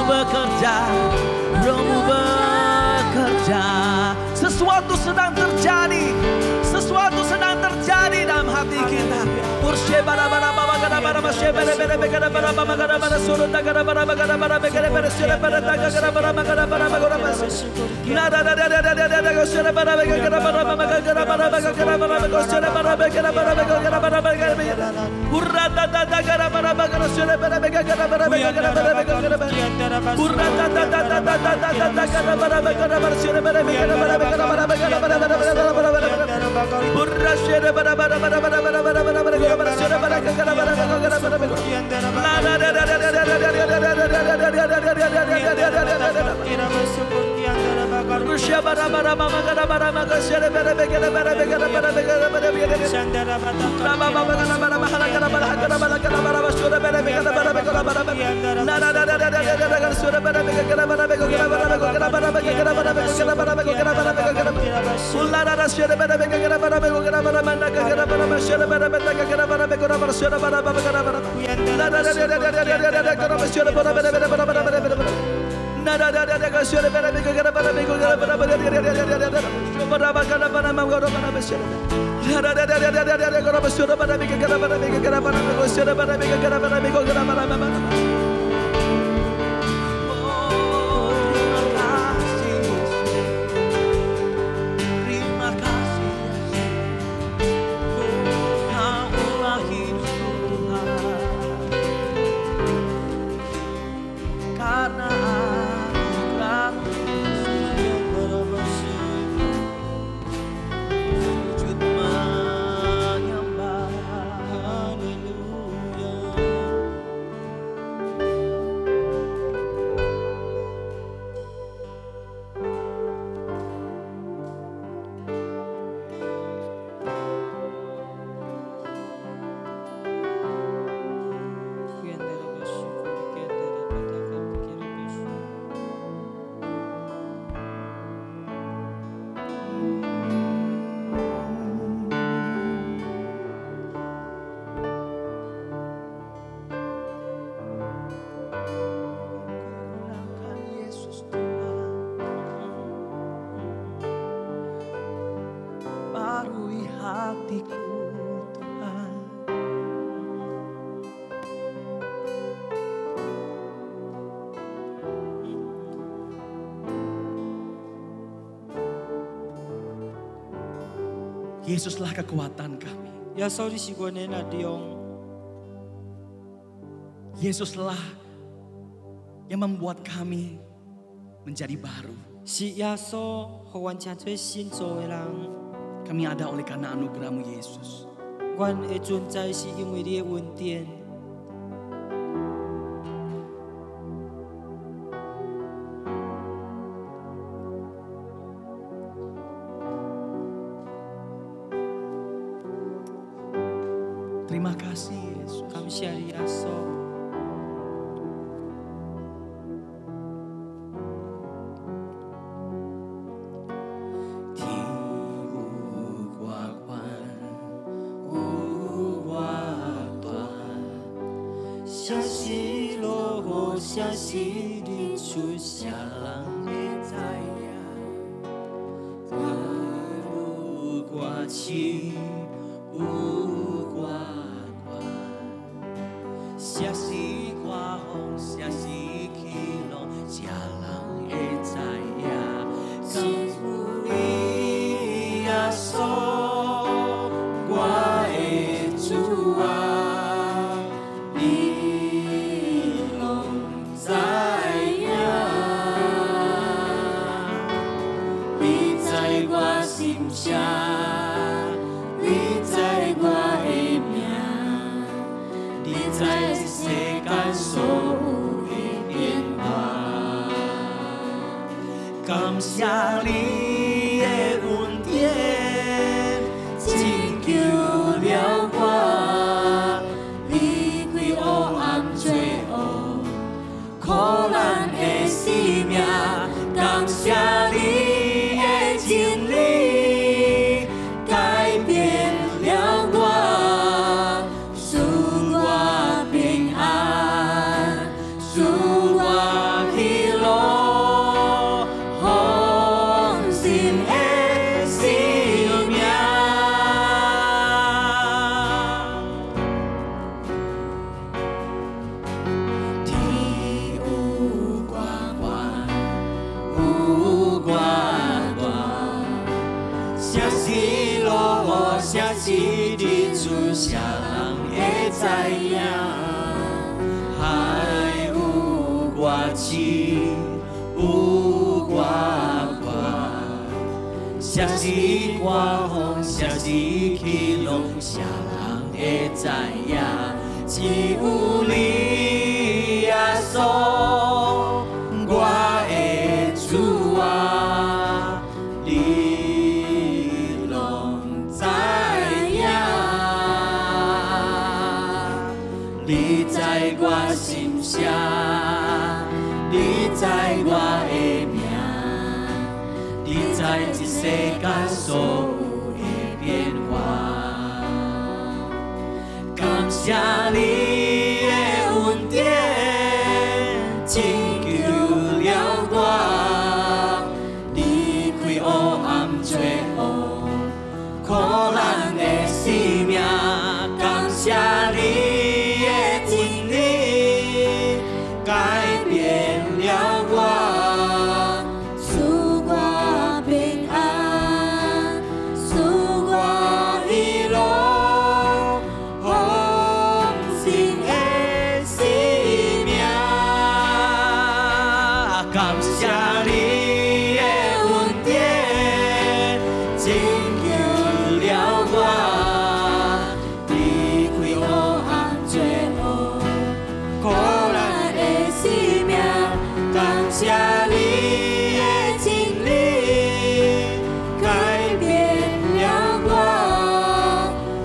bekerja, Rohmu bekerja. Sesuatu sedang terjadi, sesuatu sedang terjadi dalam hati kita. Yesuslah kekuatan kami. Yesuslah yang membuat kami menjadi baru. Kami ada oleh karena anugerah-Mu Yesus. Terima kasih Yesus. 心的生命。天有光环，有我大，谁是落雨，谁是日出，谁人会知影？海有我深，有我宽，谁是刮风，谁是起浪，谁人会知影？只有你耶稣，我的主啊，你拢知影，你知我心声，你知我的命，你知这世间所有的变化。感谢你的恩典，拯救了我，离开黑暗罪恶，苦难的生命。感谢你的真理，改变了我，赐我平安，赐我喜乐。感谢你的恩典，拯救了我，离开黑暗罪恶，苦难的生命。感谢你的真理，改变了我，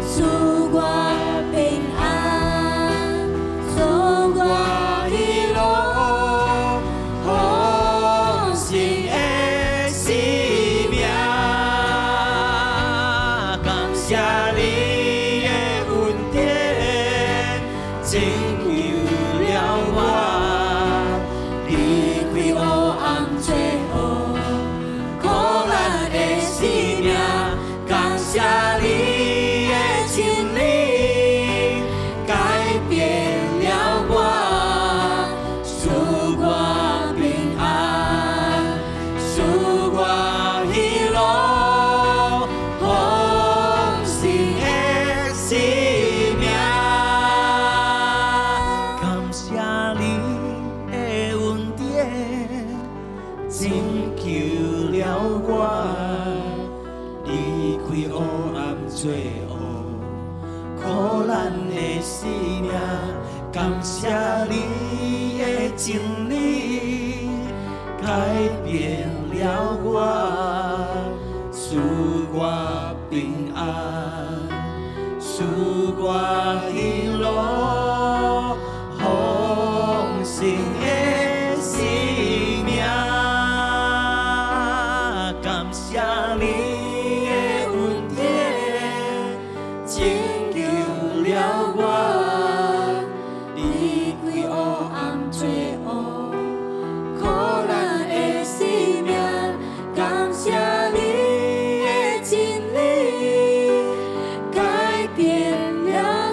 赐我平安，赐我喜乐。拯救了我，离开黑暗罪恶，苦难的生命。感谢你的真理，改变了我，赐我平安，赐我喜乐，丰盛的生命。拯救了我，离开黑暗罪恶，苦难的生命。感谢你的真理，改变了我，赐我平安，赐我喜乐，丰盛的生命。感谢你的恩典，拯救了我，离开黑暗罪恶，苦难的生命。感谢你的真理，改变了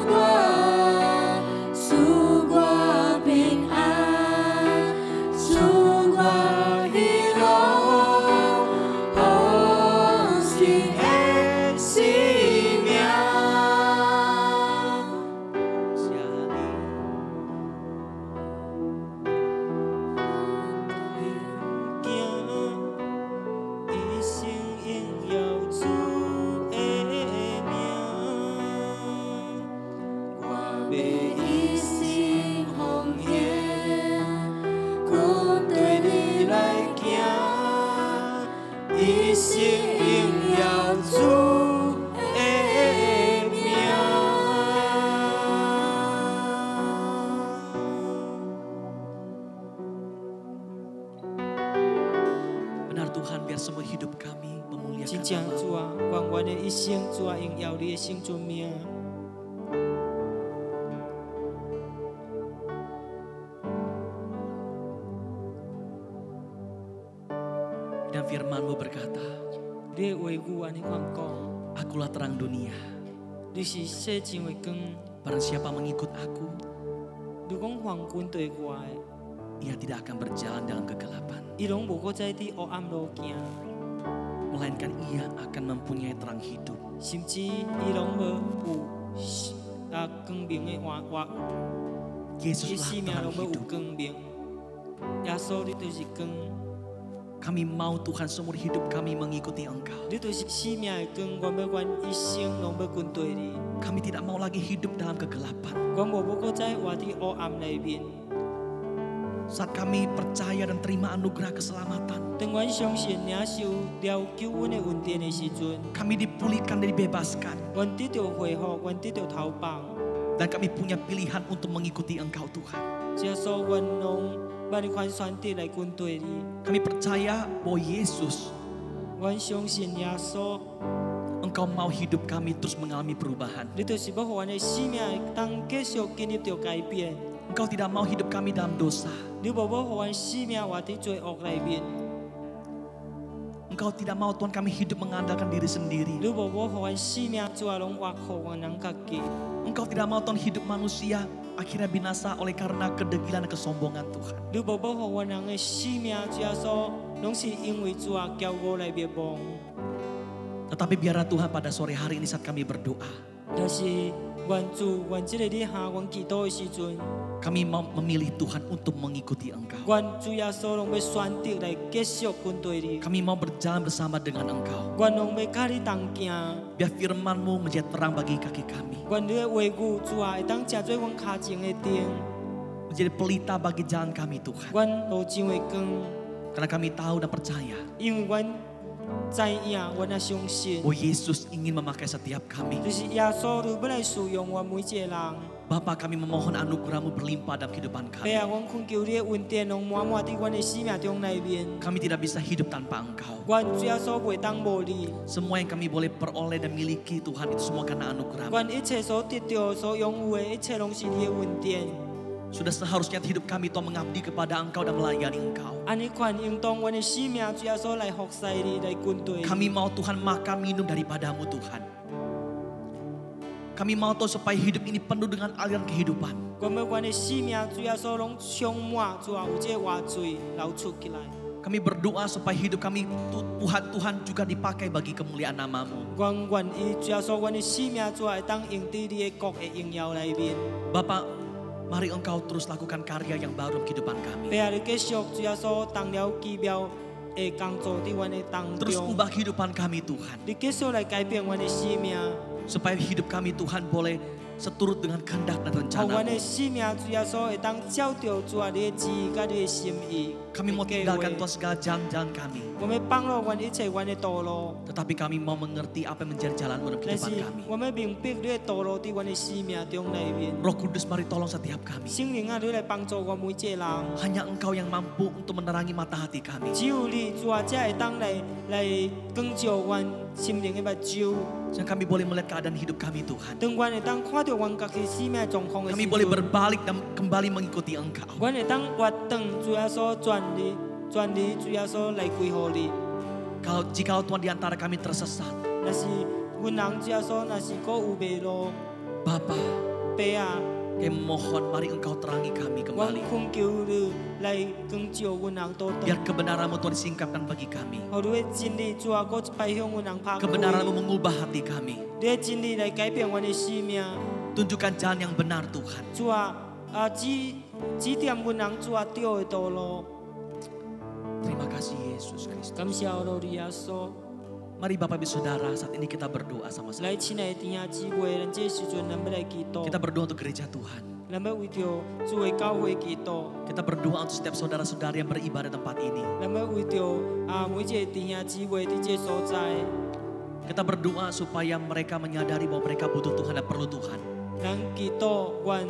我，赐我平安，赐我喜乐。一生荣耀主的名。Benar Tuhan, biar semua hidup kami memuliakan 真正 nama-Mu. 主啊，愿阮的一生主啊，荣耀你的圣尊名。 Dan firman-Mu berkata, 你的话语安尼款讲， akulah terang dunia. 你是世上的光。 Barang siapa mengikut aku, 如讲黄军对我的， ia tidak akan berjalan dalam kegelapan. 伊拢无搁再伫黑暗路行， Melainkan ia akan mempunyai terang hidup. 甚至伊拢无有光明的活，伊 Yesuslah 生命 terang 拢要有 hidup. 光明。耶稣，你就是光， Kami mau Tuhan seumur hidup kami mengikuti Engkau. 你就是生命的光。阮要阮一生拢要跟对你， Kami tidak mau lagi hidup dalam kegelapan. 阮无要搁再活伫黑暗里面。 Saat kami percaya dan terima anugerah keselamatan, 当阮相信领受了救恩的恩典的时阵， kami dipulihkan dan dibebaskan. 阮得到恢复，阮得到逃放。 Dan kami punya pilihan untuk mengikuti Engkau Tuhan. 耶稣，阮拢把你款选择来跟对你。 Kami percaya bahwa Yesus, 阮相信耶稣， Engkau mau hidup kami terus mengalami perubahan. 你就是要互阮的生命当继续经历着改变。 Engkau tidak mau hidup kami dalam dosa. 你无要互阮生命活伫罪恶里面， Engkau tidak mau Tuhan kami hidup mengandalkan diri sendiri. 你无要互阮生命主要拢活靠阮人家己。 Engkau tidak mau Tuhan hidup manusia akhirnya binasa oleh karena kedegilan dan kesombongan Tuhan. 你无要互阮人的生命主要所拢是因为主啊骄傲来灭亡。 Tetapi biarlah Tuhan pada sore hari ini saat kami berdoa, 但是愿主，愿即个日下阮祈祷的时阵， kami mau memilih Tuhan untuk mengikuti Engkau. 愿主耶稣拢要选择来继续跟对你， Kami mau berjalan bersama dengan Engkau. 愿拢要甲你同行。 Biar firman-Mu menjadi terang bagi kaki kami. 愿你的话语主啊会当成做阮脚前的灯， Menjadi pelita bagi jalan kami Tuhan. 阮路上的光。 Karena kami tahu dan percaya 因为阮知影，阮也相信， bahwa Yesus ingin memakai setiap kami. 就是耶稣要来使用阮每一个人。 Bapa, kami memohon anugerah-Mu berlimpah dalam kehidupan 爸 kami. 啊，阮恳求你的恩典拢满满伫阮的生命中里面。 Kami tidak bisa hidup tanpa Engkau. 阮主耶稣袂当无你， Semua yang kami boleh peroleh dan miliki Tuhan itu semua karena anugerah-Mu. 阮一切所得到、所拥有的一切拢是你的恩典。 Sudah seharusnya hidup kami Tuhan mengabdi kepada Engkau dan melayani Engkau. 安尼款应当阮的生命主耶稣来服侍你，来跟对你。 Kami mau Tuhan makan minum daripada-Mu Tuhan. Kami mau Tuhan supaya hidup ini penuh dengan aliran kehidupan. 阮要阮的生命主耶稣拢充满，主啊有这活水流出起来。 Kami berdoa supaya hidup kami Tuhan juga dipakai bagi kemuliaan nama-Mu. 阮愿意主耶稣，阮的生命主会当用伫你的国的荣耀里面。 Bapak, mari Engkau terus lakukan karya yang baru dalam kehidupan kami. 爸啊，你继续主耶稣动了奇妙的工作伫阮的当 Terus 中， ubah kehidupan kami Tuhan. 你继续来改变阮的生命， Supaya hidup kami Tuhan boleh seturut dengan kehendak dan 互阮 rencana-Mu. 的生命主耶稣会当照着主啊你的旨意甲你的心意。 Kami mau tinggalkan Tuhan segala jalan-jalan kami. 我们放落阮一切阮的道路， Tetapi kami mau mengerti apa yang menjadi jalan-Mu dalam 但是 kehidupan kami. 我们明白你的道路伫阮的生命中里面。 Roh Kudus, mari tolong setiap kami. 圣灵啊，你来帮助我每一个人。 Hanya Engkau yang mampu untuk menerangi mata hati kami. 只有你主啊，才会当来光照阮心灵的目睭， Sehingga kami boleh melihat keadaan hidup kami Tuhan. 当阮会当看到阮家己生命状况的时 Kami boleh 阵， berbalik dan kembali mengikuti Engkau. 阮会当活转主耶稣转离主耶稣来归乎你。 Jikalau Tuhan di antara kami tersesat, 若是阮人主耶稣，若是搁有迷路， Bapa, 爸啊， kami mohon mari Engkau terangi kami 阮 kembali. 恳求你来光照阮人倒转， Biar kebenaran-Mu Tuhan disingkapkan bagi kami. 互你的真理主啊，搁摆向阮人拍开。 Kebenaran-Mu mengubah hati kami. 你的真理来改变阮的生命， Tunjukkan jalan yang benar Tuhan. 主啊指点阮人主啊对的道路。 Terima kasih Yesus Kristus. 感谢我的耶稣。 Mari Bapak Ibu Saudara, saat ini kita berdoa sama-sama. 来，亲爱的弟兄姊妹，咱这时阵咱要来祈祷， Kita berdoa untuk gereja Tuhan. 咱要为着主的教会祈祷， Kita berdoa untuk setiap saudara-saudara yang beribadah di tempat ini. 咱要为着每一个弟兄姊妹伫这所在， Kita berdoa supaya mereka menyadari bahwa mereka butuh Tuhan dan perlu Tuhan. 咱祈祷愿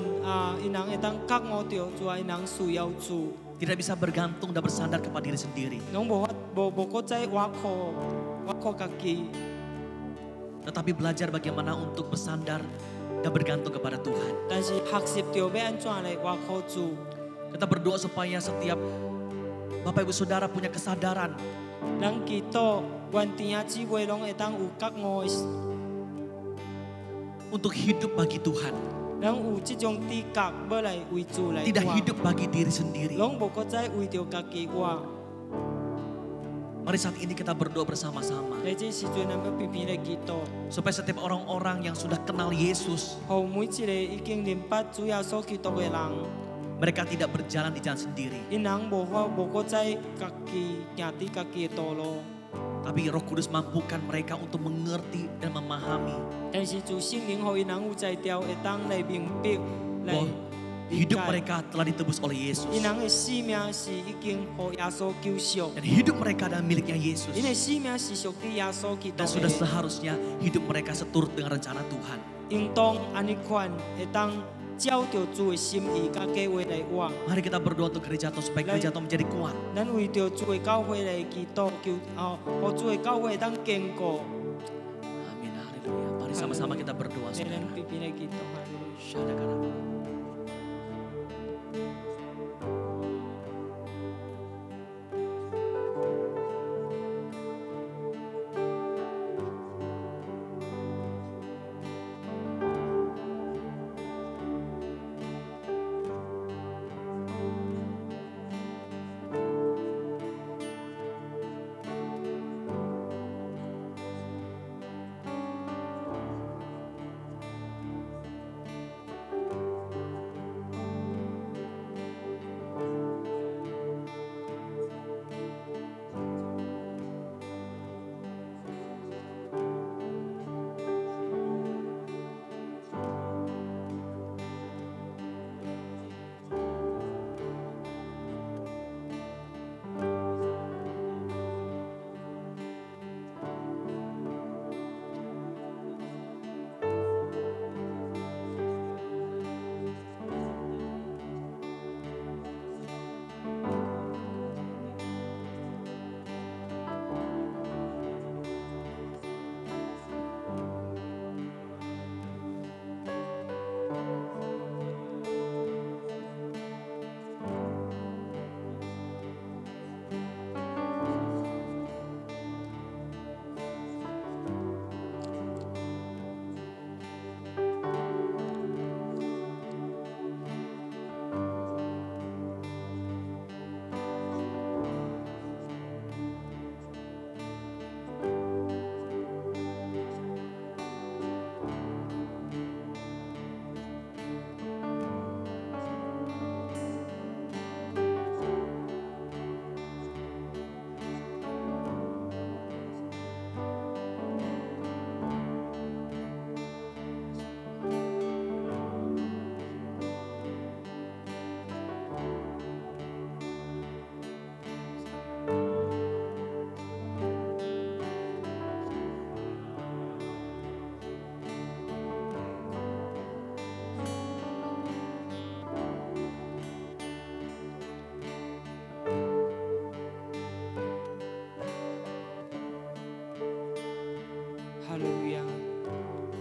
因人会当觉悟着主啊，因人需要主， Tidak bisa bergantung dan bersandar kepada diri sendiri. 拢无搁再挖靠家己， Tetapi belajar bagaimana untuk bersandar dan bergantung kepada Tuhan. 但是学习着要安怎来挖靠主。 Kita berdoa supaya setiap Bapak Ibu Saudara punya kesadaran 咱祈祷原地啊姊妹拢会当有觉悟的， untuk hidup bagi Tuhan, 咱有这种知觉要来为主来 tidak 活， hidup bagi diri sendiri. 拢无搁再为着家己活。 Mari saat ini kita berdoa bersama-sama 在这时阵，咱要偏偏来祈祷， supaya setiap orang-orang yang sudah kenal Yesus, 互每一个已经明白主耶稣基督的人， mereka tidak berjalan di jalan sendiri, 因人无搁再家己行伫家己的道路， tapi Roh Kudus mampukan mereka untuk mengerti dan memahami 但是主圣灵互因人有才调，会当来明白来 bahwa 理 hidup 解。 mereka telah ditebus oleh Yesus 因人的生命是已经互耶稣救赎， dan hidup mereka adalah miliknya Yesus 因的生命是属于耶稣基督 dan sudah 的。 seharusnya hidup mereka seturut dengan rencana Tuhan. 应当安尼款会当照着主的心意甲计划来活。 Mari kita berdoa untuk gereja Tuhan supaya gereja Tuhan menjadi kuat. 咱为着主的教会来祈祷，求互主的教会当坚固。 Amin, haleluya. Mari sama-sama kita berdoa 咱 saudara. 偏偏来祈祷，哈利路亚。 Syadakaraba.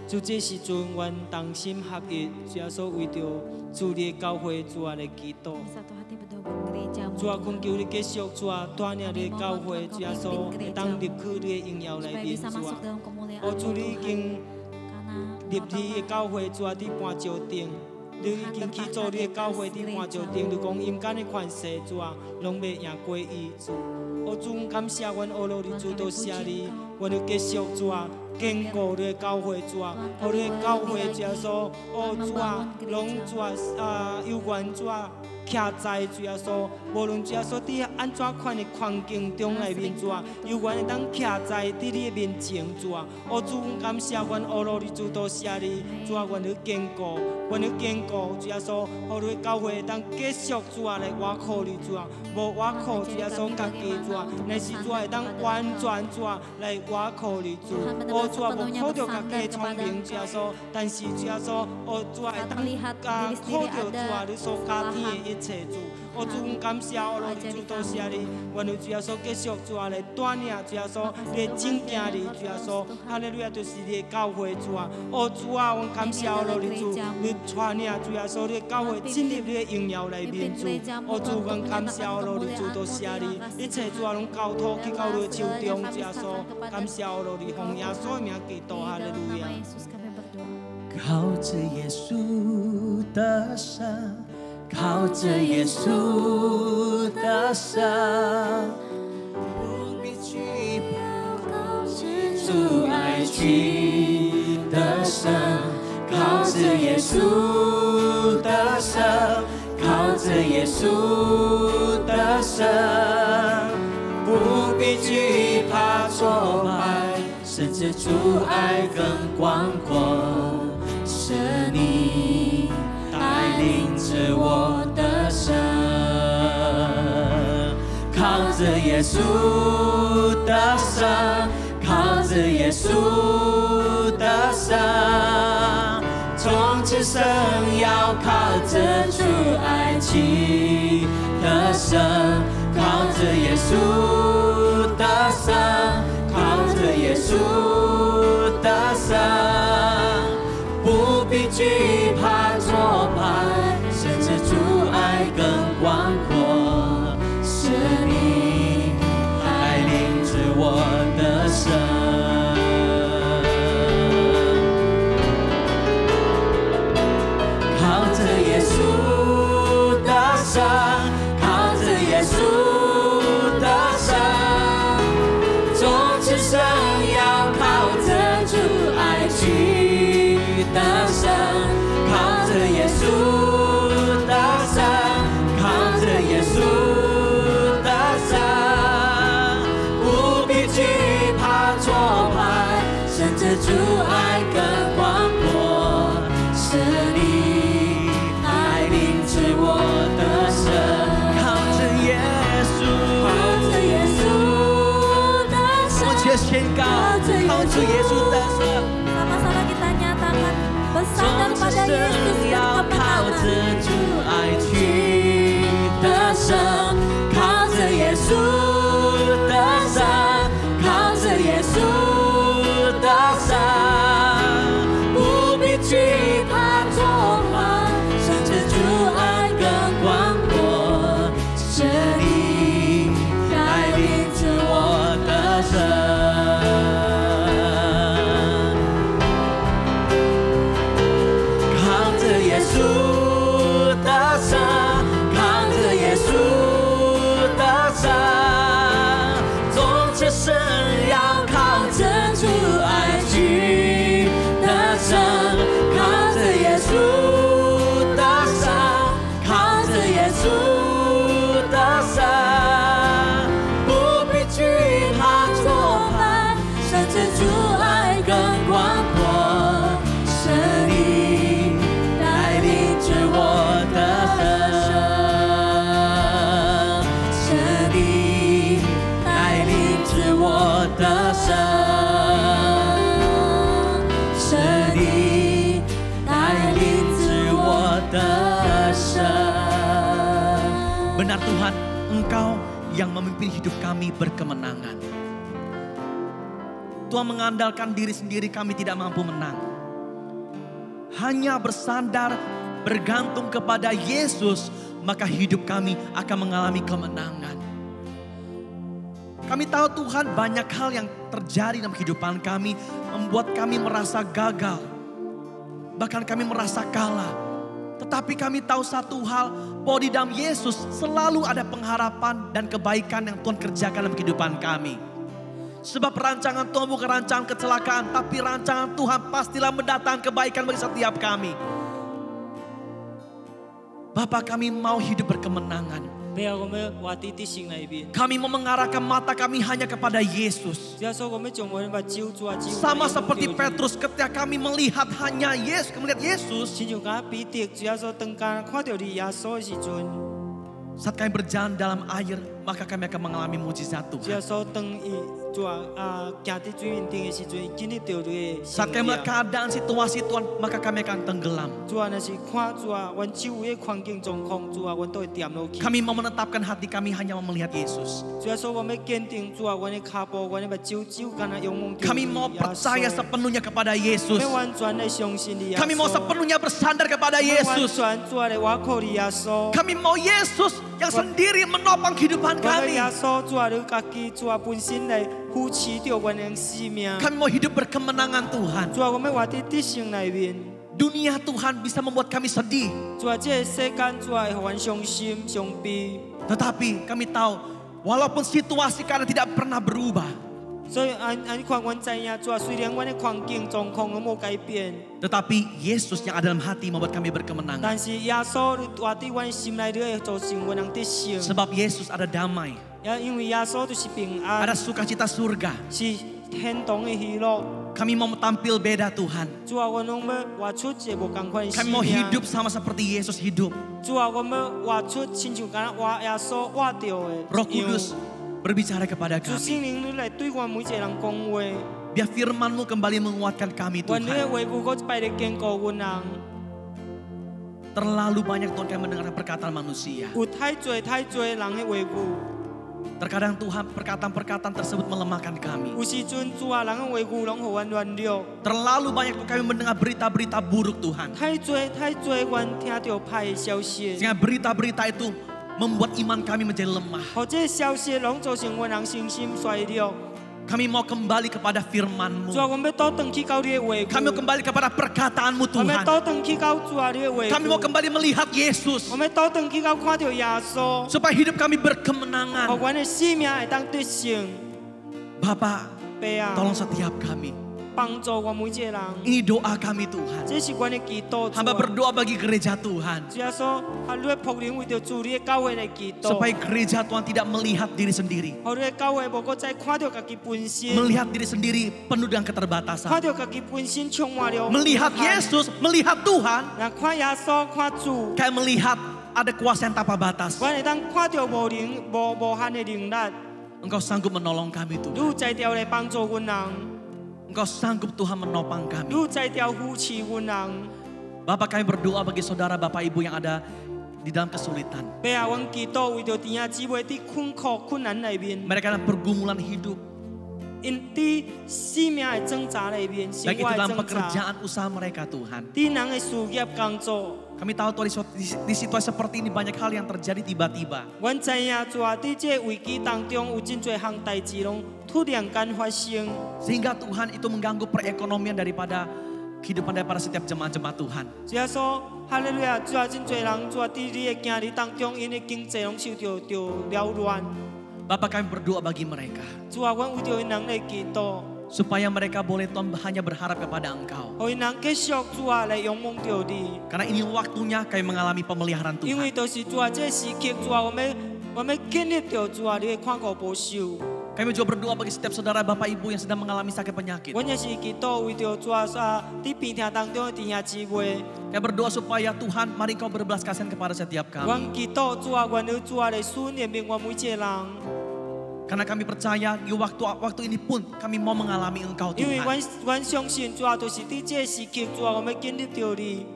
就这时阵，愿同心合一，主耶稣为着主你的教会主啊来祈祷。 Satu hati berdoa buat gereja. 主啊，恳求你继续主啊带领你的教会，主耶稣会当入去你的荣耀内 supaya 面， bisa 主 masuk 啊。 dalam kemuliaan 哦，主你已 Tuhan. 經 Karena 入你的教會，主啊，你搬石定。 你已經去做你的教會，你搬石定，你講陰間的權勢，主啊，攏袂贏過伊主。哦，主，感謝阮俄羅斯主，多謝你，阮要繼續主啊。 堅固你的教會主啊，互你的教會主耶穌，哦主啊，攏主啊，有緣主啊，徛在主耶穌，無論主耶穌佇安怎款的環境中內面主啊，有緣會當徛在佇你的面前主啊，哦主，感謝阮俄羅斯主，多謝你，主啊，阮要堅固，阮要堅固主耶穌，互你的教會當繼續主啊來倚靠你主啊，無倚靠主耶穌家己主啊，乃是主啊會當完全主啊來倚靠你主。 主啊，無靠着家己的聰明，主耶穌，但是主耶穌，哦主啊，會當靠着主啊，你所加添的一切主，哦哦，主，阮感谢哦，罗主多谢你，愿有主耶稣继续主啊来带领，主耶稣来正行你，主耶稣，哈利路亚，就是你的教会主啊，哦主啊，阮感谢哦，罗主，你带领主耶稣，你的教会进入你的荣耀内面主，哦主，阮感谢哦，罗主多谢你，一切主啊拢交托去到你的手中，主耶稣，感谢哦，罗奉耶稣的名祈祷，哈利路亚。 靠着耶稣的伤，靠着耶稣的伤，不必惧怕主爱情的伤，靠着耶稣的伤，靠着耶稣的伤，不必惧怕挫败，甚至主爱更广阔。 是你带领着我的生，靠着耶稣的伤，靠着耶稣的伤，从此生要靠着主爱情的生，靠着耶稣的伤，靠着耶稣的伤。 不必惧怕挫败，甚至主爱更广阔。是你带领着我的生，靠着耶稣的伤，靠着耶稣的伤，从此生要靠着主爱情。 的伤，靠着耶稣的伤，靠着耶稣的伤，不必惧怕挫败，甚至主爱更广阔。是你带领着我的生，靠着耶稣，靠着耶稣的伤，我却宣告，靠着耶稣的生。 Sama-sama kita nyatakan bersandar pada Yesus dan kemenangan. 主爱去的生，靠着耶稣的伤，靠着耶稣的伤，不必惧怕挫败，甚至主爱更广阔。是你带领着我的生。 耶稣的伤，靠着耶稣的伤，从此生要靠着主爱去的生，靠着耶稣的伤，靠着耶稣的伤，不必惧怕挫败，甚至主爱更广阔。是你。 我的生，是你带领着我的生，是你带领着我的生。Benar Tuhan, Engkau yang memimpin hidup kami berkemenangan. Tuhan mengandalkan diri sendiri kami tidak mampu menang. Hanya bersandar bergantung kepada Yesus, maka hidup kami akan mengalami kemenangan. Kami tahu Tuhan banyak hal yang terjadi dalam kehidupan kami membuat kami merasa gagal. Bahkan kami merasa kalah. Tetapi kami tahu satu hal, bahwa di dalam Yesus selalu ada pengharapan dan kebaikan yang Tuhan kerjakan dalam kehidupan kami. Sebab rancangan Tuhan bukan rancangan kecelakaan, tapi rancangan Tuhan pastilah mendatangkan kebaikan bagi setiap kami. Bapa, kami mau hidup berkemenangan. Kami mau mengarahkan mata kami hanya kepada Yesus. Sama seperti Petrus ketika kami melihat hanya Yesus, melihat Yesus. Saat kami berjalan dalam air, maka kami akan mengalami mujizat Tuhan. 主啊行伫水面顶的时阵，经历到你的 Saat 圣 kami 灵 melihat keadaan situasi Tuhan, maka kami akan tenggelam. 主啊，若是看主啊，阮周围的环境状况，主啊，阮都会掂落去。 Kami mau menetapkan hati kami hanya mau melihat Yesus. 主啊，所以我们要坚定主啊，阮的脚步，阮的目睭只有干那仰望着 Kami 你 mau 耶稣 percaya sepenuhnya kepada Yesus. 要完全的相信你耶稣。 Kami mau sepenuhnya bersandar kepada 要完 Yesus. 全主啊的倚靠你耶稣。 Kami mau Yesus yang sendiri menopang kehidupan 我要 kami. 耶稣主啊，你家己主啊本身来扶持着阮的生命。 Kami mau hidup berkemenangan Tuhan. 主啊，我们活伫得胜内面。 Dunia Tuhan bisa membuat kami sedih. 主啊，这个世间主啊会互阮伤心伤悲。 Tetapi kami tahu, walaupun situasi keadaan tidak pernah berubah. 所以你看，阮知影主啊，虽然阮的环境状况拢无改变， Tetapi Yesus yang ada dalam hati membuat kami berkemenangan. 但是耶稣你活伫阮心内，你会造成阮人得胜。 Sebab Yesus ada damai, 因为耶稣就是平安， ada sukacita surga. 是天堂的喜乐。 Kami mau tampil beda Tuhan. 主啊，阮拢要活出一个无共款的 Kami 生 mau 命。 hidup sama seperti Yesus hidup. 主啊，我们活出亲像敢若活耶稣活着的 Roh 一样。 Kudus berbicara kepada 主 kami. 圣灵，你来对阮每一个人讲话， Biar firman-Mu kembali menguatkan kami 愿你的 Tuhan. 话语搁一摆来坚固阮人。 Terlalu banyak Tuhan kami mendengar perkataan manusia. 有太多人的话语， Terkadang Tuhan perkataan-perkataan tersebut melemahkan kami. 有时阵主啊，人的话语拢互阮软弱。 Terlalu banyak kami mendengar berita-berita buruk Tuhan. 太多，阮听到歹的消息， Sehingga berita-berita itu membuat iman kami menjadi lemah. 或者消息拢造成阮人信心衰弱。 Kami mau kembali kepada firman-Mu. 主啊，我们要倒转去到你的话语， Kami mau kembali kepada perkataan-Mu 我们 Tuhan. 倒转去到主啊你的话语， Kami mau kembali melihat Yesus. 我们倒转去到看到耶稣， Supaya hidup kami 互 berkemenangan. 阮的生命会当得胜。 Bapak, 爸啊， tolong setiap kami. 帮助我每一个人， Ini doa kami Tuhan. 这是阮的祈祷。主 Hamba 啊， berdoa bagi gereja Tuhan. 主耶稣，你的仆人为着主你的教会来祈祷， Supaya gereja Tuhan tidak melihat diri sendiri. 互你的教会无搁再看到家己本身， Melihat diri sendiri penuh dengan keterbatasan. 看到家己本身充满了 Melihat 有限。 Yesus, melihat Tuhan. 那看耶稣，看主， Kayak melihat ada kuasa yang tanpa batas. 阮会当看到无限的能力， Engkau sanggup menolong kami 你 Tuhan. 有才调来帮助阮人。 Engkau sanggup Tuhan menopang 你 kami. 有才调扶持阮人。 Bapak kami berdoa bagi saudara Bapak Ibu yang ada di dalam kesulitan. 爸啊，阮祈祷为着弟兄姊妹伫困难内面， Mereka dalam pergumulan hidup. 因伫生命的挣扎内面，生 Baik itu 活的 dalam 挣扎， pekerjaan usaha mereka Tuhan. 伫人的事业工作。 Kami tahu Tuhan di situasi seperti ini banyak hal yang terjadi tiba-tiba. 阮知影主啊，伫这危机当中有真侪项代志拢突然间发生， Sehingga Tuhan itu mengganggu perekonomian daripada kehidupan daripada setiap jemaat-jemaat Tuhan. 主耶稣，哈利路亚！主啊，真侪人主啊，伫你的行日当中，因的经济拢受着缭乱。 Bapak kami berdoa bagi mereka. 主啊，阮为着因人来祈祷， Supaya mereka boleh Tuhan hanya berharap kepada Engkau. 互因人继续主啊来仰望着你。 Karena ini waktunya kami mengalami pemeliharaan 因 Tuhan. 为都是主啊，这时刻主啊，我们经历着主啊，你的看顾保守。 Kami juga berdoa bagi setiap saudara Bapak Ibu yang sedang mengalami sakit penyakit. 阮也是祈祷为着主啊，伫病痛当中的弟兄姊妹。 Kami berdoa supaya Tuhan mari Engkau berbelas kasihan kepada setiap 阮 kami. 祈祷主啊，愿你主啊来思念明我每一个人。 Karena kami percaya di waktu ini pun kami mau mengalami Engkau 因为 Tuhan. 阮相信主啊，就是伫这时刻主啊，我们经历着你。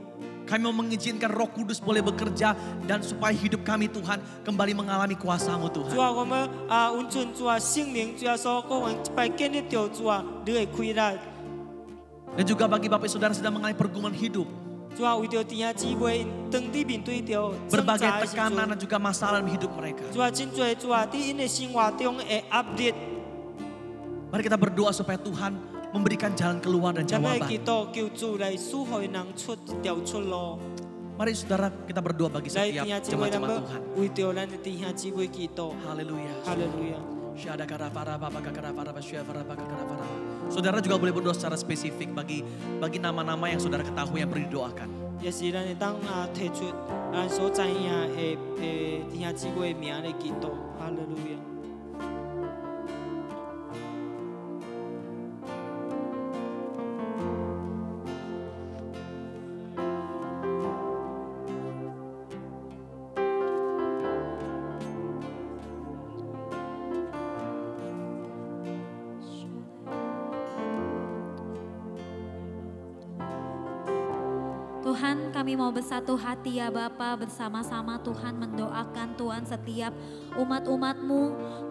Kami mau mengizinkan Roh Kudus boleh bekerja dan supaya hidup kami Tuhan kembali mengalami kuasa-Mu 主 Tuhan. 啊，我们温存主啊，圣灵主啊，所各阮一摆经历着主啊，你的开力。 Dan juga bagi Bapak Saudara sedang mengalami pergumulan hidup, 主啊，为着弟兄姊妹，当伫面对着挣 berbagai 扎的时 tekanan 阵， dan juga masalah dalam hidup mereka. 主啊，真侪主啊，伫因的生活中的压力， Mari kita berdoa supaya Tuhan memberikan jalan keluar dan 咱们 jawaban. 祈祷求主来赐予人出一条出路。 Mari saudara kita berdoa bagi 来， setiap 弟兄姊妹，咱 jemaat 们 Tuhan. 为着咱的弟兄姊妹祈祷。 Haleluya. 哈利路亚。 Syada kara para baba kara para basya para baka kara para. Saudara juga boleh berdoa secara spesifik bagi nama-nama yang saudara ketahui yang perlu didoakan. 也是咱会当提出咱所知影的弟兄姊妹的名来祈祷。哈利路亚。 Haleluya. Tuhan, kami mau bersatu hati ya Bapa, bersama-sama Tuhan mendoakan Tuhan setiap umat-umat-Mu.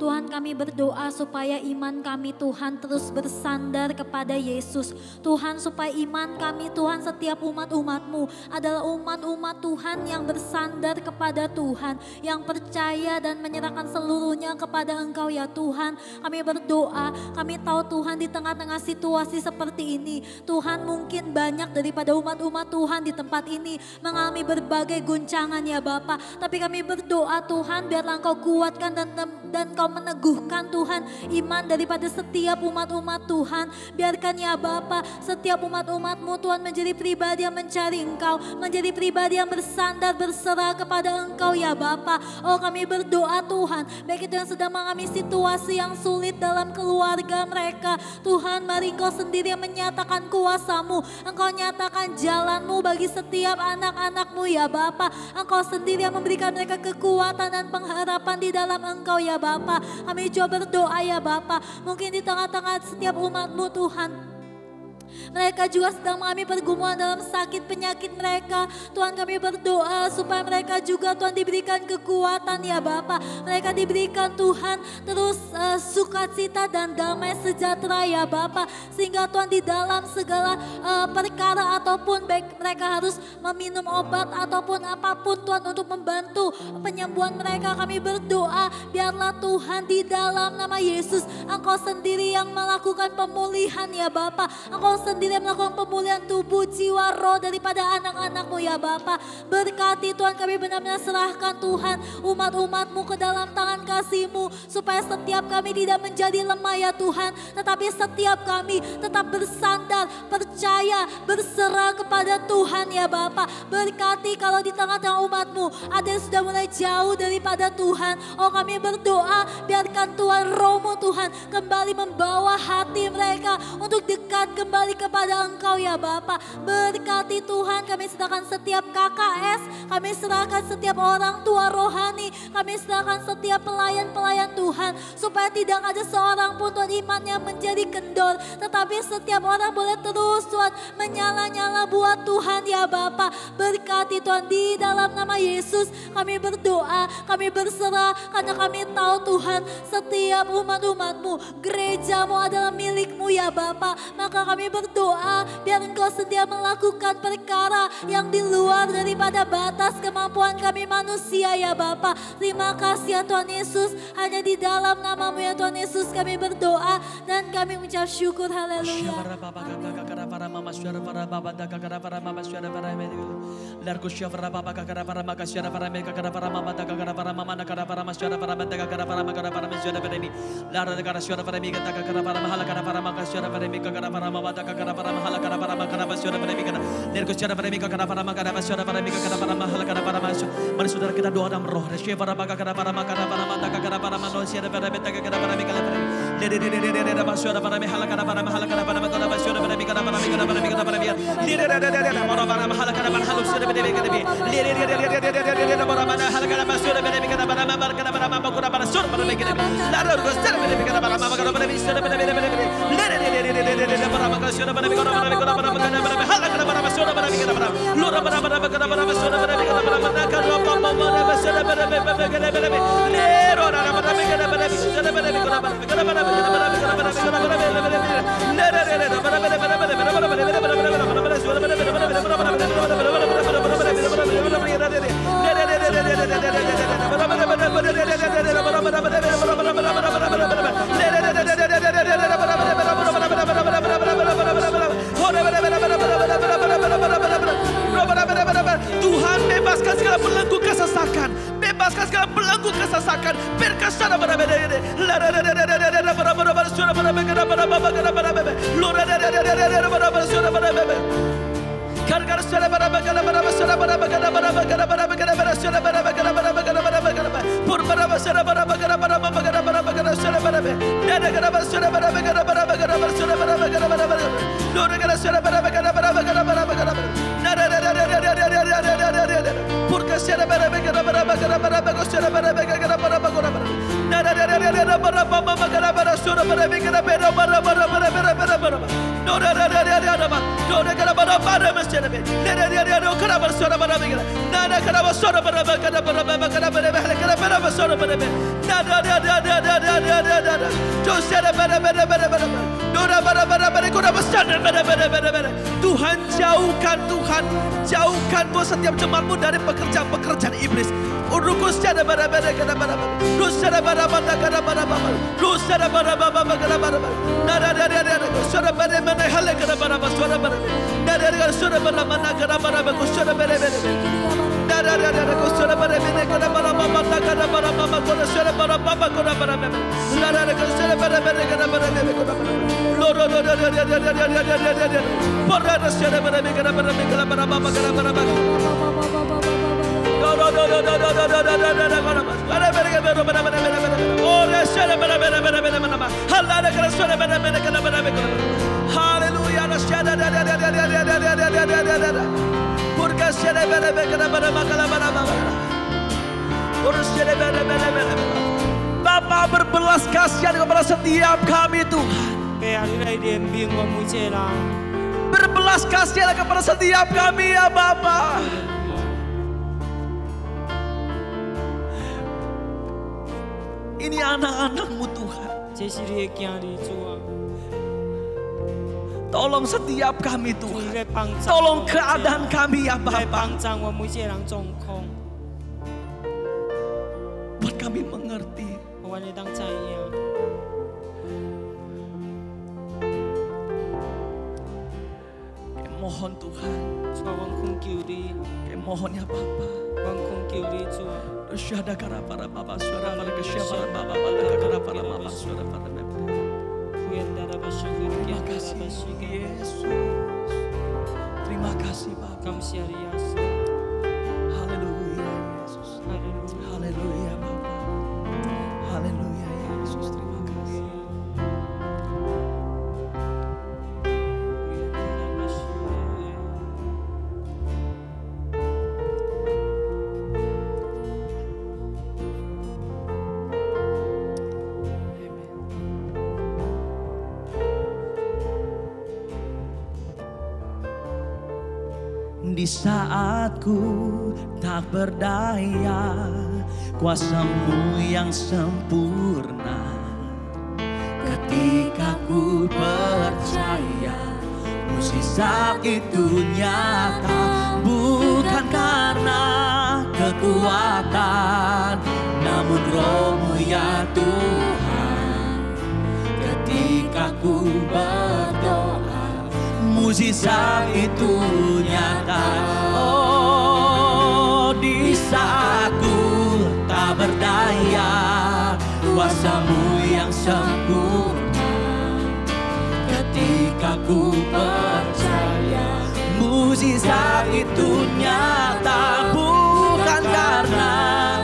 Tuhan, kami berdoa supaya iman kami Tuhan terus bersandar kepada Yesus. Tuhan, supaya iman kami Tuhan setiap umat-umat-Mu adalah umat-umat Tuhan yang bersandar kepada Tuhan, yang percaya dan menyerahkan seluruhnya kepada Engkau ya Tuhan. Kami berdoa, kami tahu Tuhan di tengah-tengah situasi seperti ini, Tuhan mungkin banyak daripada umat-umat Tuhan di tempat ini mengalami berbagai guncangan ya Bapa. Tapi kami berdoa Tuhan, biarlah Engkau kuatkan dan Engkau meneguhkan Tuhan iman daripada setiap umat-umat Tuhan. Biarkan ya Bapa, setiap umat-umat-Mu Tuhan menjadi pribadi yang mencari Engkau, menjadi pribadi yang bersandar berserah kepada Engkau ya Bapa. Oh, kami berdoa Tuhan, baik itu yang sedang mengalami situasi yang sulit dalam keluarga mereka, Tuhan mari Engkau sendiri yang menyatakan kuasa-Mu, Engkau nyatakan jalan-Mu bagi setiap anak-anak-Mu ya Bapa. Engkau sendiri yang memberikan mereka kekuatan dan pengharapan di dalam Engkau ya Bapa. Kami coba berdoa ya Bapa, mungkin di tengah-tengah setiap umat-Mu Tuhan, mereka juga sedang mengalami pergumulan dalam sakit penyakit mereka. Tuhan, kami berdoa supaya mereka juga Tuhan diberikan kekuatan ya Bapa. Mereka diberikan Tuhan terus sukacita dan damai sejahtera ya Bapa. Sehingga Tuhan di dalam segala perkara ataupun baik mereka harus meminum obat ataupun apapun Tuhan untuk membantu penyembuhan mereka. Kami berdoa biarlah Tuhan di dalam nama Yesus Engkau sendiri yang melakukan pemulihan ya Bapa. Engkau sendiri yang melakukan pemulihan tubuh, jiwa, roh daripada anak-anak-Mu ya Bapa. Berkati Tuhan, kami benar-benar serahkan Tuhan umat-umat-Mu ke dalam tangan kasih-Mu. Supaya setiap kami tidak menjadi lemah ya Tuhan. Tetapi setiap kami tetap bersandar, percaya, berserah kepada Tuhan ya Bapa. Berkati kalau di tengah-tengah umat-Mu ada yang sudah mulai jauh daripada Tuhan. Oh, kami berdoa biarkan Tuhan roh-Mu Tuhan kembali membawa hati mereka untuk dekat kembali kepada Engkau ya Bapa. Berkati Tuhan, kami serahkan setiap KKS, kami serahkan setiap orang tua rohani, kami serahkan setiap pelayan-pelayan Tuhan, supaya tidak ada seorang pun Tuhan imannya menjadi kendor, tetapi setiap orang boleh terus Tuhan menyala-nyala buat Tuhan ya Bapa. Berkati Tuhan, di dalam nama Yesus kami berdoa, kami berserah karena kami tahu Tuhan setiap umat-umat-Mu, gereja-Mu adalah milik-Mu ya Bapa. Maka kami berdoa biar Engkau sedia melakukan perkara yang di luar daripada batas kemampuan kami manusia ya Bapa. Terima kasih ya Tuhan Yesus, hanya di dalam nama-Mu ya Tuhan Yesus kami berdoa dan kami mengucap syukur. Haleluya. Mari saudara kita doa dalam roh. Tuhan, bebaskan segala belenggu kesesakan, bebaskan segala belenggu kesesakan. Berkasana Tuhan Tuhan jauhkan, Tuhan jauhkan Tuhan setiap jemaatmu dari pekerjaan-pekerjaan iblis. Bapa berbelas kasihan kepada setiap kami Tuhan. Berbelas kasihan kepada setiap kami ya Bapa. Ini anak-anak-Mu Tuhan. Tolong setiap kami Tuhan. Tolong keadaan kami ya Bapa. Buat kami mengerti. Mohon Tuhan. Mohon ya Bapa. Syada kara para Bapa, suara para kesyapara Bapa, kara para Bapa, suara para Bapa. Terima kasih Yesus. Terima kasih Bapa. Haleluya Yesus. Haleluya Bapa. Haleluya Yesus. Terima kasih. Di saat ku tak berdaya, kuasa-Mu yang sempurna. Ketika ku percaya, mukjizat itu nyata. Bukan karena kekuatan, namun Roh-Mu ya Tuhan. Ketika ku berdoa, mukjizat itu nyata. Oh, di saat ku tak berdaya, kuasa-Mu yang sempurna. Ketika ku percaya, mukjizat itu nyata. Bukan karena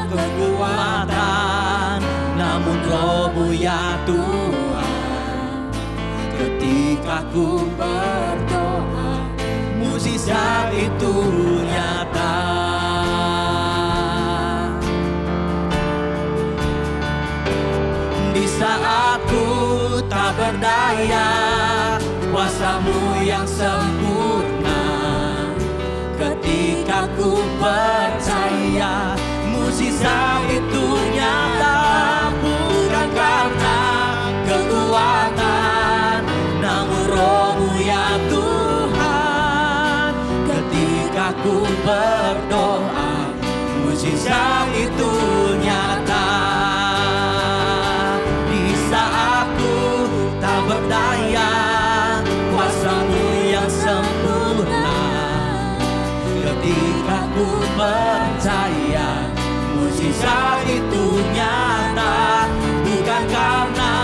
kekuatan, namun Roh-Mu ya Tuhan. Ketika ku berdoa, mukjizat itu nyata. Di saat ku tak berdaya, kuasa-Mu yang sempurna. Ketika ku percaya, mukjizat itu nyata. Bukan karena kekuatan, namun Roh-Mu ya Tuhan. Ketika ku berdoa, mukjizat itu nyata. Di saat ku tak berdaya, kuasa-Mu yang sempurna. Ketika ku percaya, mukjizat itu nyata. Bukan karena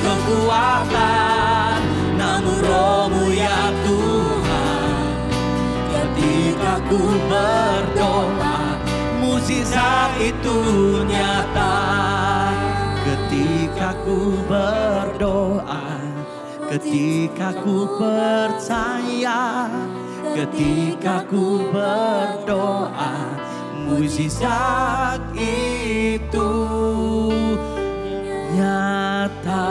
kekuatan, namun Roh-Mu ya Tuhan. Ketika ku berdoa, mukjizat itu nyata. Ketika ku berdoa, ketika ku percaya, ketika ku berdoa, mukjizat itu nyata.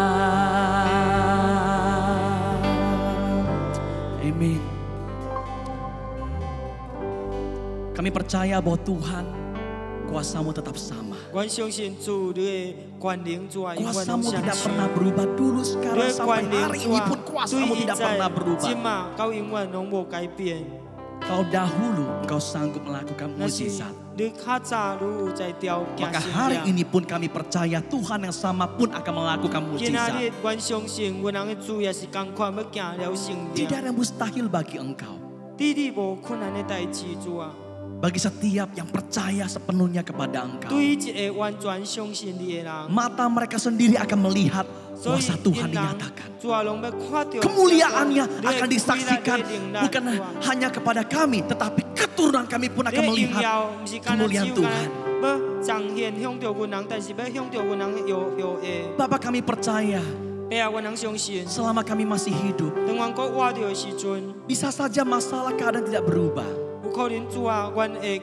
Amin. Kami percaya bahwa Tuhan, kuasa-Mu tetap sama. 阮相信主你的權能主啊，永遠 Kuasa-Mu 相 tidak 信。 pernah berubah dulu, 你 sekarang 的 sampai 權能 hari 主 ini 啊 pun， 對 kuasa-Mu 現 tidak pernah 在、 berubah. 今嘛到永遠攏無改變。 Kalau dahulu Engkau sanggup melakukan 那是 mukjizat, 你較早你有在調行 maka 神 hari 蹟。 ini pun kami percaya Tuhan yang sama pun akan melakukan 今仔 mukjizat. 日，阮相信阮人的主也是同款要行了神 Tidak 蹟。 ada yang mustahil bagi Engkau. 弟弟無困難的代志主啊， Bagi setiap yang percaya sepenuhnya kepada Engkau, 對一個完全相信你的人， mata mereka sendiri akan melihat 所以 kuasa 因 Tuhan 人 dinyatakan. 主啊，攏要看到 Kemuliaannya 你的 akan disaksikan 你的能力 bukan 主啊 hanya kepada kami, tetapi keturunan kami pun 你 akan 的榮 melihat 耀唔是單單 kemuliaan 只有 Tuhan. 要彰顯向着阮人，但是要向着阮人有的。 Bapak kami percaya, 爸啊，阮人相信， selama kami masih hidup, 當阮閣活着的時陣， bisa saja masalah keadaan tidak berubah. 有可能主啊，阮的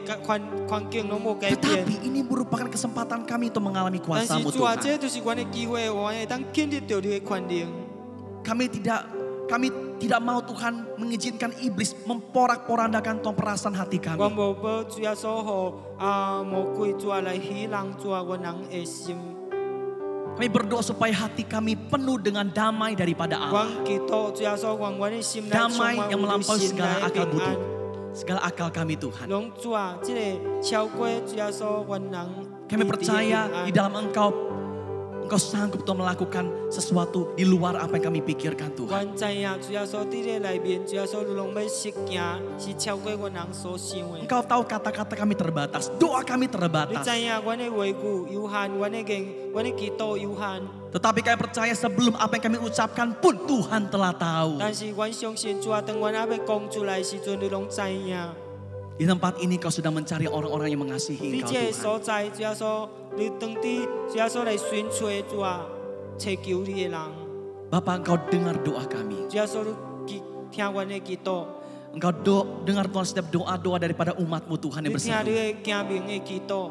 環境攏無改變。 Tetapi ini merupakan kesempatan kami untuk mengalami 但是 kuasa-Mu 主啊， Tuhan. 這就是阮的機會，我會當經歷到你的權能。 Kami tidak mau Tuhan mengizinkan iblis memporak-porandakan Tuhan perasaan hati 阮 kami. 無要主啊所好魔鬼主啊來欺人主啊阮人的心。 Kami berdoa supaya hati kami penuh dengan damai daripada 阮 Allah. 祈禱主啊所願阮的心內 Damai 充滿 yang 有你 melampaui 心 segala 內的 akal 平 budi. 安。 Segala akal kami Tuhan. 攏主啊，這個超過主啊所阮人。 Kami percaya di dalam Engkau sanggup untuk melakukan sesuatu di luar apa yang kami pikirkan Tuhan. 阮知影主啊所佇咧內面，主啊所攏要實行，是超過阮人所想的。 Engkau tahu kata-kata kami terbatas, doa kami 你 terbatas. 知影阮的話語有限，阮的祈禱有限。 Tetapi kami percaya sebelum apa yang kami ucapkan pun Tuhan telah tahu. 但是阮相信主啊，當阮還要講出來的時陣，你攏知影。 Di tempat ini kau sedang mencari orang-orang yang mengasihi 你 Engkau 這個 Tuhan. 所在，主啊所，你當地主啊所來尋找主啊，祈求你的人， Bapak Engkau dengar doa kami. 主啊所你聽阮的祈禱， Engkau dengar Tuhan setiap doa-doa daripada umat-Mu Tuhan yang 你聽你 berseru. 的家民的祈禱。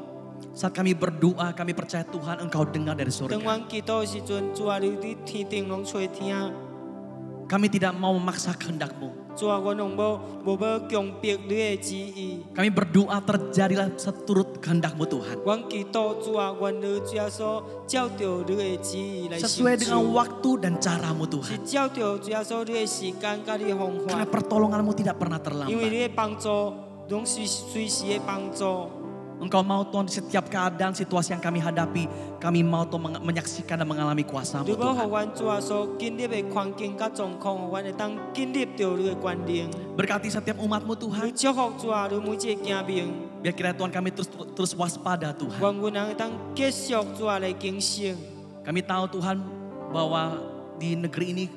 Saat kami berdoa, kami percaya Tuhan Engkau dengar dari 當 surga. 阮祈禱的時陣，主啊你天頂攏垂聽， Kami tidak mau memaksa kehendak-Mu. 主啊阮攏無要強迫你的旨意。 Kami berdoa terjadilah seturut kehendak-Mu Tuhan. 阮祈禱主啊，阮你主啊所照着你的旨意來 Sesuai 成 dengan 就， waktu dan cara-Mu 是 Tuhan. 照着主啊所你的時間甲你的方 Karena 法。 pertolongan-Mu tidak pernah 因為 terlambat. 你的幫助攏是隨時的幫助。 Engkau mau Tuhan di setiap keadaan, situasi yang kami hadapi, kami mau Tuhan menyaksikan dan mengalami kuasa-Mu 如果互 Tuhan. 阮主啊所經歷的環境甲狀況，互阮會當經歷到你的權能。 Berkati setiap umat-Mu 你 Tuhan. 祝福主啊，你每一個家民， Biar kiranya Tuhan kami terus waspada Tuhan. 願阮人會當繼續主啊來警醒。 Kami tahu Tuhan bahwa di negeri ini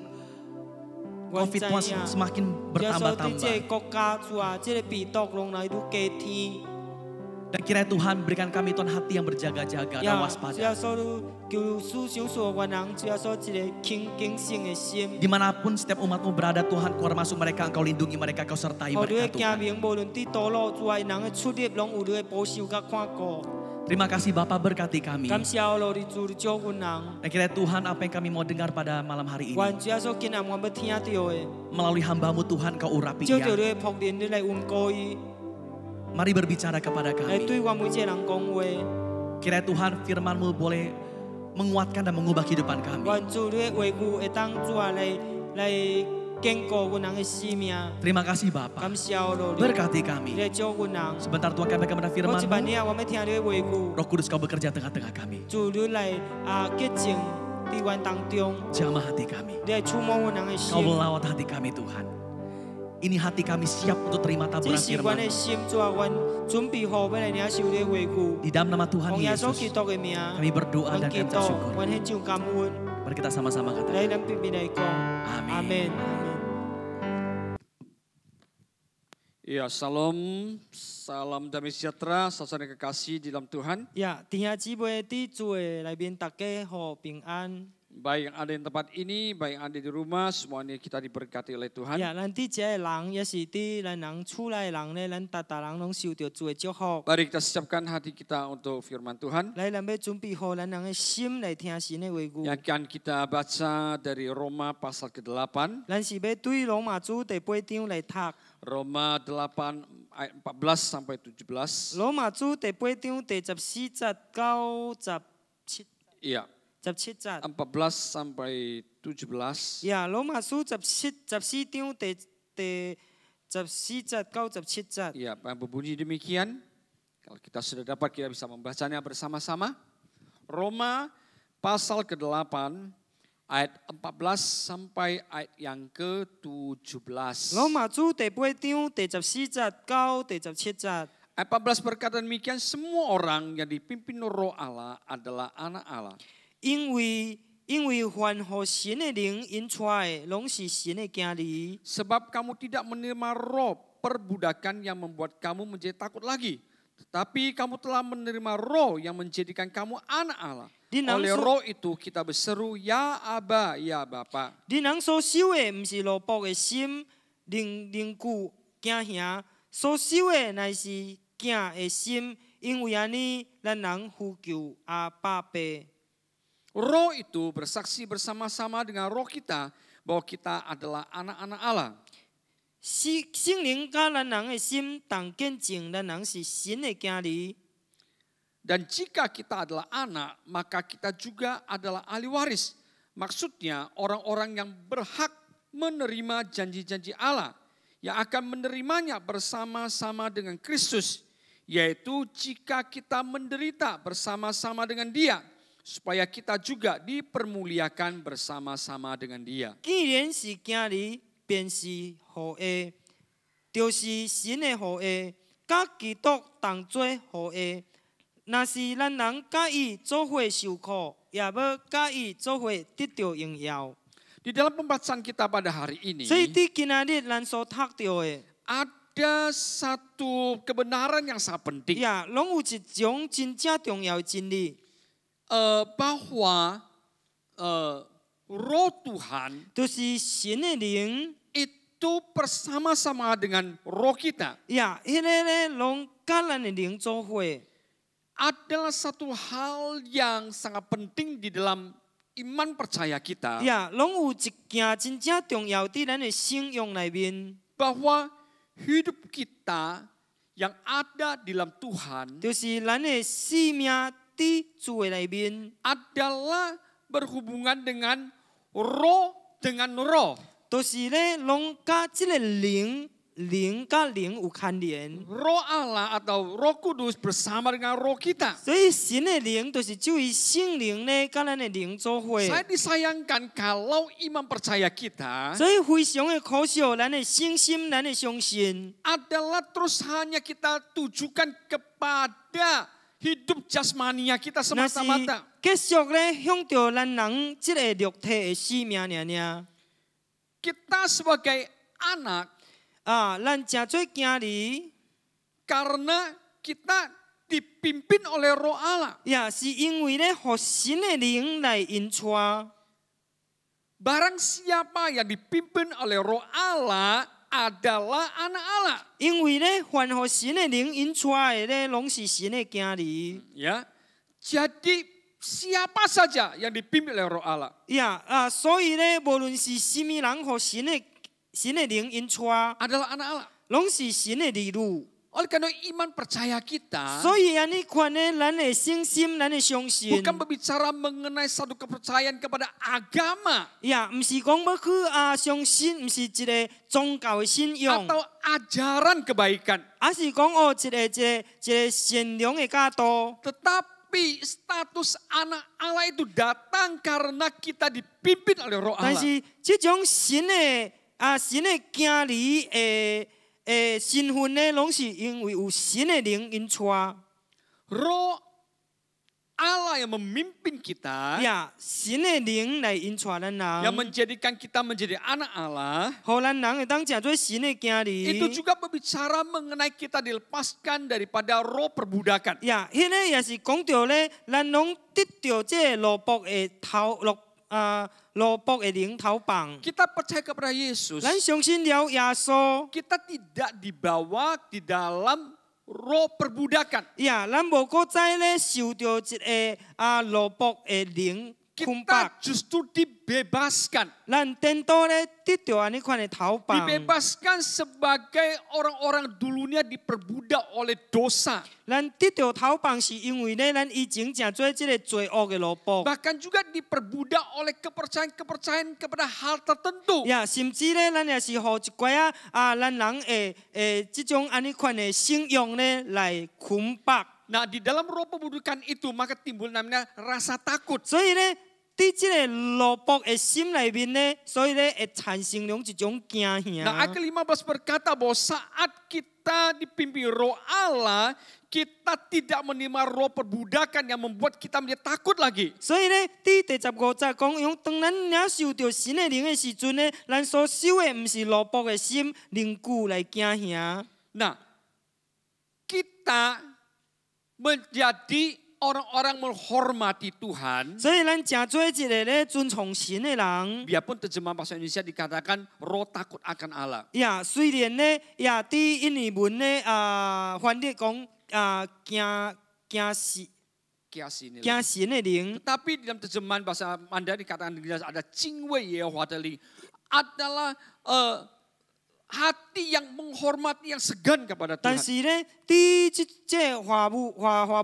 阮 COVID 知 Tuhan 影， semakin 主啊所佇這 bertambah-tambah. 個國家主啊，這個病毒攏來愈加添。 Dan kiranya Tuhan berikan kami Tuhan hati yang berjaga-jaga dan 主啊 waspada. 所你求思想所阮人，主啊所一個警醒的心。 Dimanapun setiap umat-Mu berada Tuhan, keluar masuk mereka, Engkau lindungi mereka, Engkau sertai 互你的 mereka 家 Tuhan. 民，無論佇道路主啊，人的出入攏有你的保守甲看顧。 Terima kasih Bapak berkati kami. 感謝我你主，你祝阮人。 Dan kiranya Tuhan apa yang kami mau dengar pada malam hari ini. 願主啊所今日我要聽到的， Melalui hamba-Mu Tuhan Engkau urapi 照 ia. 着你的僕人，你來穩固伊， Mari berbicara kepada 來 kami. 對我每一個人講話。 Kiranya Tuhan firman-Mu boleh menguatkan dan mengubah kehidupan kami. 願主你的話語會當主啊來堅固阮人的生命。 Terima kasih Bapak. 感謝我你， Berkati 你 kami. 來祝阮人。 Sebentar Tuhan kami akan mendengar 我一萬 firman-Mu. 年我要聽你的話語， Roh Kudus Kau bekerja tengah-tengah kami. 主你來潔淨佇阮當中， Jamah hati kami. 你來觸摸阮人的 Kau 心。 melawat hati kami Tuhan. Ini hati kami siap untuk terima 這 taburan 是阮 firman. 的心，主啊，阮準備好要來領受你的話語。 Di dalam nama Tuhan 奉耶穌基 Yesus. 督的名， Kami berdoa 阮 dan 祈 kami 禱， bersyukur. 阮獻上感恩。 Mari kita sama-sama 來， katakan. 咱必必來講， Amin. 阿門，阿門。 Ya, salam damai sejahtera, saudara kekasih di dalam Tuhan. 呀，弟兄姊妹，佇主的內面，大家好平安。 Baik yang ada di tempat ini, baik yang ada di rumah, semuanya kita diberkati oleh Tuhan. 呀，咱佇遮的人，也是佇咱人厝內的人呢，咱大人攏受到主的祝福。 Mari kita siapkan hati kita untuk firman Tuhan. 來，咱要準備好咱人的心來聽神的話語。 Yang akan kita baca dari Roma pasal ke-8. 咱是要對羅馬書第8章來讀。 Roma 8 ayat 14 sampai 17. 羅馬書第8章第14節到17 Iya, 節。 14 sampai 17. 呀，羅馬書14章第14節到17節。 Iya, yang berbunyi demikian. Kalau kita sudah dapat, kita bisa membacanya bersama-sama. Roma pasal ke-8 ayat 14 sampai ayat yang ke-17. 羅馬書第8章第14節到第17節。 Ayat 14 berkata demikian, semua orang yang dipimpin roh Allah adalah anak Allah. 因為凡乎神的靈引出的，攏是神的囝兒。 Sebab kamu tidak menerima roh perbudakan yang membuat kamu menjadi takut lagi. Tetapi kamu telah menerima roh yang menjadikan kamu anak Allah. Oleh roh itu kita berseru, ya Aba, ya Bapa. 你人所受的，毋是奴僕的心，凝固驚兄，所受的乃是囝的心，因為安尼，咱人呼求阿爸爸。 Roh itu bersaksi bersama-sama dengan roh kita bahwa kita adalah anak-anak Allah. 聖靈甲咱人的心同見證，咱人是神的囝兒。 Dan jika kita adalah anak, maka kita juga adalah ahli waris. Maksudnya orang-orang yang berhak menerima janji-janji Allah, yang akan menerimanya bersama-sama dengan Kristus. Yaitu jika kita menderita bersama-sama dengan Dia, supaya kita juga dipermuliakan bersama-sama dengan Dia. 既然是囝兒，便是互下，就是神的互下，甲基督同做互下。若是咱人甲伊做伙受苦，也要甲伊做伙得到榮耀。 Di dalam pembacaan kita pada hari ini, 所以伫今仔日咱所讀到的， ada satu kebenaran yang sangat penting. 也攏有一種真正重要的真理， Bahwa roh Tuhan 就是神的靈， itu bersama-sama dengan roh kita. 也迄個咧攏甲咱的靈做伙。 Adalah satu hal yang sangat penting di dalam iman percaya kita. 也攏有一件真正重要伫咱的信仰內面， Bahwa hidup kita yang ada di dalam Tuhan 就是咱的生命伫主的內面。 adalah berhubungan dengan roh dengan roh. 就是咧，攏甲即个靈甲靈有牽連。 Roh Allah atau Roh Kudus bersama dengan roh kita. 所以神的靈就是就以聖靈咧，甲咱的靈做伙。 Saya disayangkan kalau iman percaya kita 所以非常的可惜，咱的信心，咱的相信， adalah terus hanya kita tujukan kepada hidup jasmania kita 那是 semata-mata. 繼續咧向着咱人即個肉體的生命爾。 Kita sebagai anak 咱真做囝兒， karena kita dipimpin oleh roh Allah. 也是因為咧，互神的靈來引出。 Barang siapa yang dipimpin oleh roh Allah adalah anak Allah. 因為咧，凡互神的靈引出的咧，攏是神的囝兒。 Ya, jadi siapa saja yang dipimpin oleh roh Allah 所以咧，無論是什麼人，互神的靈引出， adalah anak Allah. 攏是神的兒女。 Oleh karena iman percaya kita 所以安尼款咧，咱的信心，咱的相信， bukan berbicara mengenai satu kepercayaan kepada agama 毋是講要去相信，毋是一個宗教的信仰， atau ajaran kebaikan, 是講一個善良的教導。 tetapi status anak Allah itu datang karena kita dipimpin oleh roh 但 Allah. 是這種神的囝兒身份咧，攏是因為有神的靈引出。 Roh Allah yang memimpin kita, 神的靈來引出咱人， yang menjadikan kita menjadi anak Allah, 互咱人會當成做神的囝兒。 itu juga berbicara mengenai kita dilepaskan daripada roh perbudakan. 迄個也是講到咧，咱攏得到這奴僕的靈頭棒。 Kita percaya kepada Yesus, 咱相信了耶穌， kita tidak dibawa di dalam roh perbudakan. 咱無過再咧受到一個奴僕的靈 kita justru dibebaskan. 咱颠倒咧得到安尼款的逃放， Dibebaskan sebagai orang-orang dulunya diperbudak oleh dosa. 咱得到逃放是因为咧，咱以前正做这个罪恶的萝卜， Bahkan juga diperbudak oleh kepercayaan-kepercayaan kepada hal tertentu. 呀，甚至咧，咱也是互一寡咱人这种安尼款的信仰咧来捆绑。 Nah, di dalam roh pembudukan itu maka timbul namanya rasa takut. 所以咧，伫这个萝卜的心里面咧，所以咧会产生一种惊吓。 Nah, ayat ke-15 berkata bahwa saat kita dipimpin roh Allah, kita tidak menerima roh perbudakan yang membuat kita menjadi takut lagi. 所以咧，伫第15節講，用當咱領受到神的靈的時陣咧，咱所受的唔是蘿蔔的心靈骨來驚嚇。 Nah, kita menjadi orang-orang menghormati Tuhan. 所以咱正做一個咧尊崇神的人。 Biarpun terjemahan bahasa Indonesia dikatakan roh takut akan Allah. 呀，雖然咧，呀，伫印尼文咧翻譯講驚神的靈。 Tetapi di dalam terjemahan bahasa Mandarin dikatakan ada cingwe Yehova Teling. Adalah hati yang menghormati, yang segan kepada 但 Tuhan. 是咧，伫即華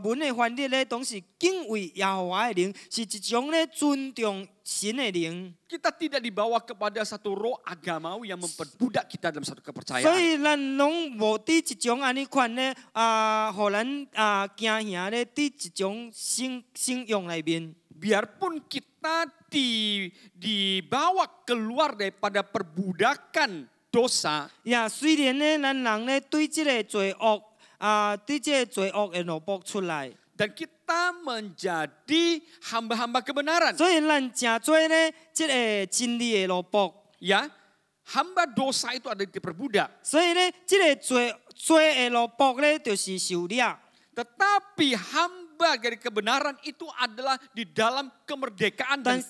文的翻譯咧，都是敬畏耶和華的靈，是一種咧尊重神的靈。 Kita tidak dibawa kepada satu roh agamawi yang memperbudak kita dalam satu 所 kepercayaan. 以咱拢無伫一種安尼款咧互咱驚嚇咧，伫一種信仰內面。 Biarpun kita dibawa keluar daripada perbudakan dosa, 呀，雖然咧，咱人咧對即個罪惡對即個罪惡嘅蘿蔔出來， dan kita menjadi hamba-hamba kebenaran. 所以咱正做咧即個真理嘅蘿蔔。 Ya, hamba dosa itu ada diperbudak. 所以咧，即個罪嘅蘿蔔咧，就是受掠。 Tetapi hamba dari kebenaran itu adalah di dalam kemerdekaan dan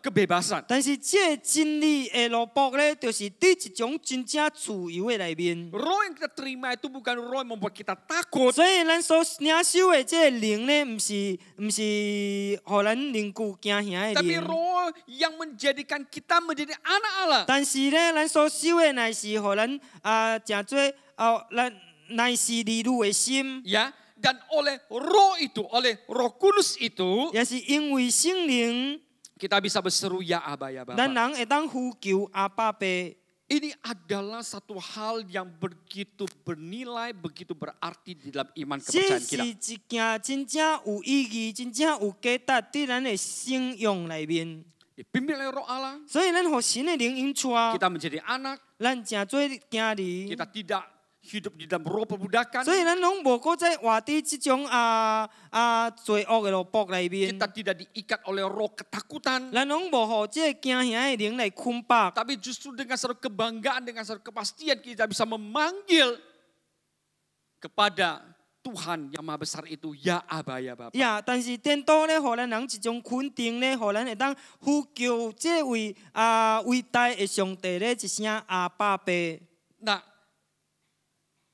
kebebasan. 但是即個真理嘅蘿蔔咧，就是伫一種真正自由嘅內面。 Roh yang kita terima itu bukan roh yang membuat kita takut. 所以咱所領受嘅即個靈咧，唔是互咱靈骨驚嚇嘅 Tapi 靈。 roh yang menjadikan kita menjadi anak Allah. 但是咧，咱所受嘅乃是互咱正做咱乃是兒女嘅心， Ya, dan oleh roh itu, oleh Roh Kudus itu, 也是因為聖靈， kita bisa berseru ya Aba ya 咱 Bapa. 人會當呼求阿爸爸。 Ini adalah satu hal yang begitu bernilai, begitu berarti di dalam iman 這 kepercayaan 是 kita. 一件真正有意義、真正有價值喺咱嘅信仰內面。 Dipimpin oleh roh Allah, 所以咱互神嘅靈引出， kita menjadi anak, 咱正做囝兒。 kita tidak hidup di dalam roh perbudakan, 所以咱攏無過在活喺這種罪惡嘅蘿蔔內面， kita tidak diikat oleh roh ketakutan, 咱攏無互這個驚嚇嘅靈來捆綁。 tapi justru dengan satu kebanggaan, dengan satu kepastian kita bisa memanggil kepada Tuhan yang maha besar itu, ya Aba ya Bapa. 呀，但是顛倒咧，互咱人一種肯定咧，互咱會當呼叫這位偉大嘅上帝咧一聲阿爸爸。 Nah,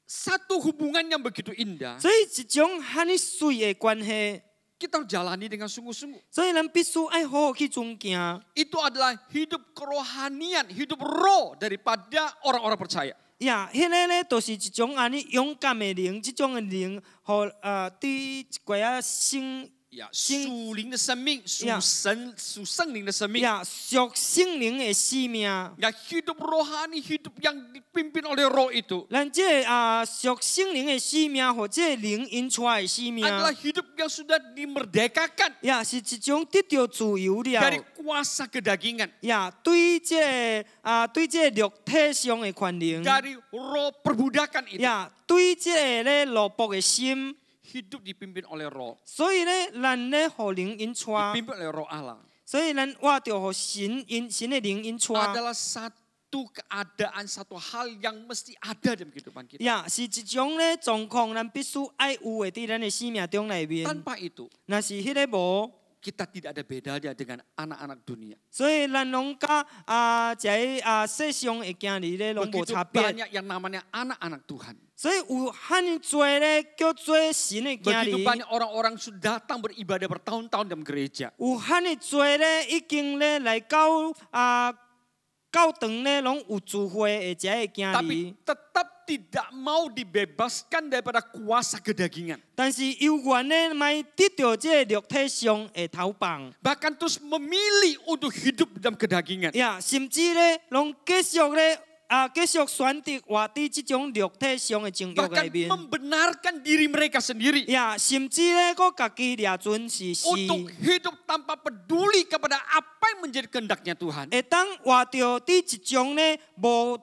satu hubungan yang begitu indah, 所以一種很水嘅關係， kita harus jalani dengan sungguh-sungguh. 所以咱必須愛好好去尊敬。 Itu adalah hidup kerohanian, hidup roh daripada orang-orang percaya. 呀，迄個咧，就是一種安尼勇敢嘅靈，這種嘅靈，互對一寡聖 Ya, 屬靈的生命，屬聖靈的生命。 呀屬聖靈嘅生命。 Ya, hidup rohani, hidup yang dipimpin oleh roh itu 咱這屬聖靈嘅生命，或者靈引出來嘅生命， adalah hidup yang sudah dimerdekakan 呀是一種得到自由了。 dari kuasa kedagingan, 呀對這對這肉體上嘅權能， dari roh perbudakan itu. 呀對這咧蘿蔔嘅心， Hidup dipimpin oleh roh, 所以咧咱咧互靈引出， dipimpin oleh roh Allah. 所以咱我着互神嘅靈引出。 Adalah satu keadaan, satu hal yang mesti ada dalam kehidupan kita. 呀，是一種咧狀況，咱必須愛有嘅佇咱嘅生命中內面。 Tanpa itu, 若是迄個無， kita tidak ada bedanya dengan anak-anak dunia. 所以咱拢甲这世上的囝儿咧，拢无 Begitu 差别。 banyak yang namanya anak-anak Tuhan. 所以有很多咧叫做神的囝 Begitu 儿， banyak orang-orang sudah datang beribadah bertahun-tahun dalam gereja. 有很多咧已经咧来到教堂咧，拢有聚会的这个囝 Tapi 儿。 tetap tidak mau dibebaskan daripada kuasa kedagingan. 但是有缘咧，咪得到这个肉体上的头棒。 Bahkan terus memilih untuk hidup dalam kedagingan. 呀，甚至咧，拢继续咧继续选择活伫这种肉体上的情欲 Bahkan 里面。 membenarkan diri mereka sendiri. 呀，甚至咧，佫家己掠准是是， Untuk hidup tanpa peduli kepada apa yang menjadi kehendaknya Tuhan. 会当活着伫一种咧无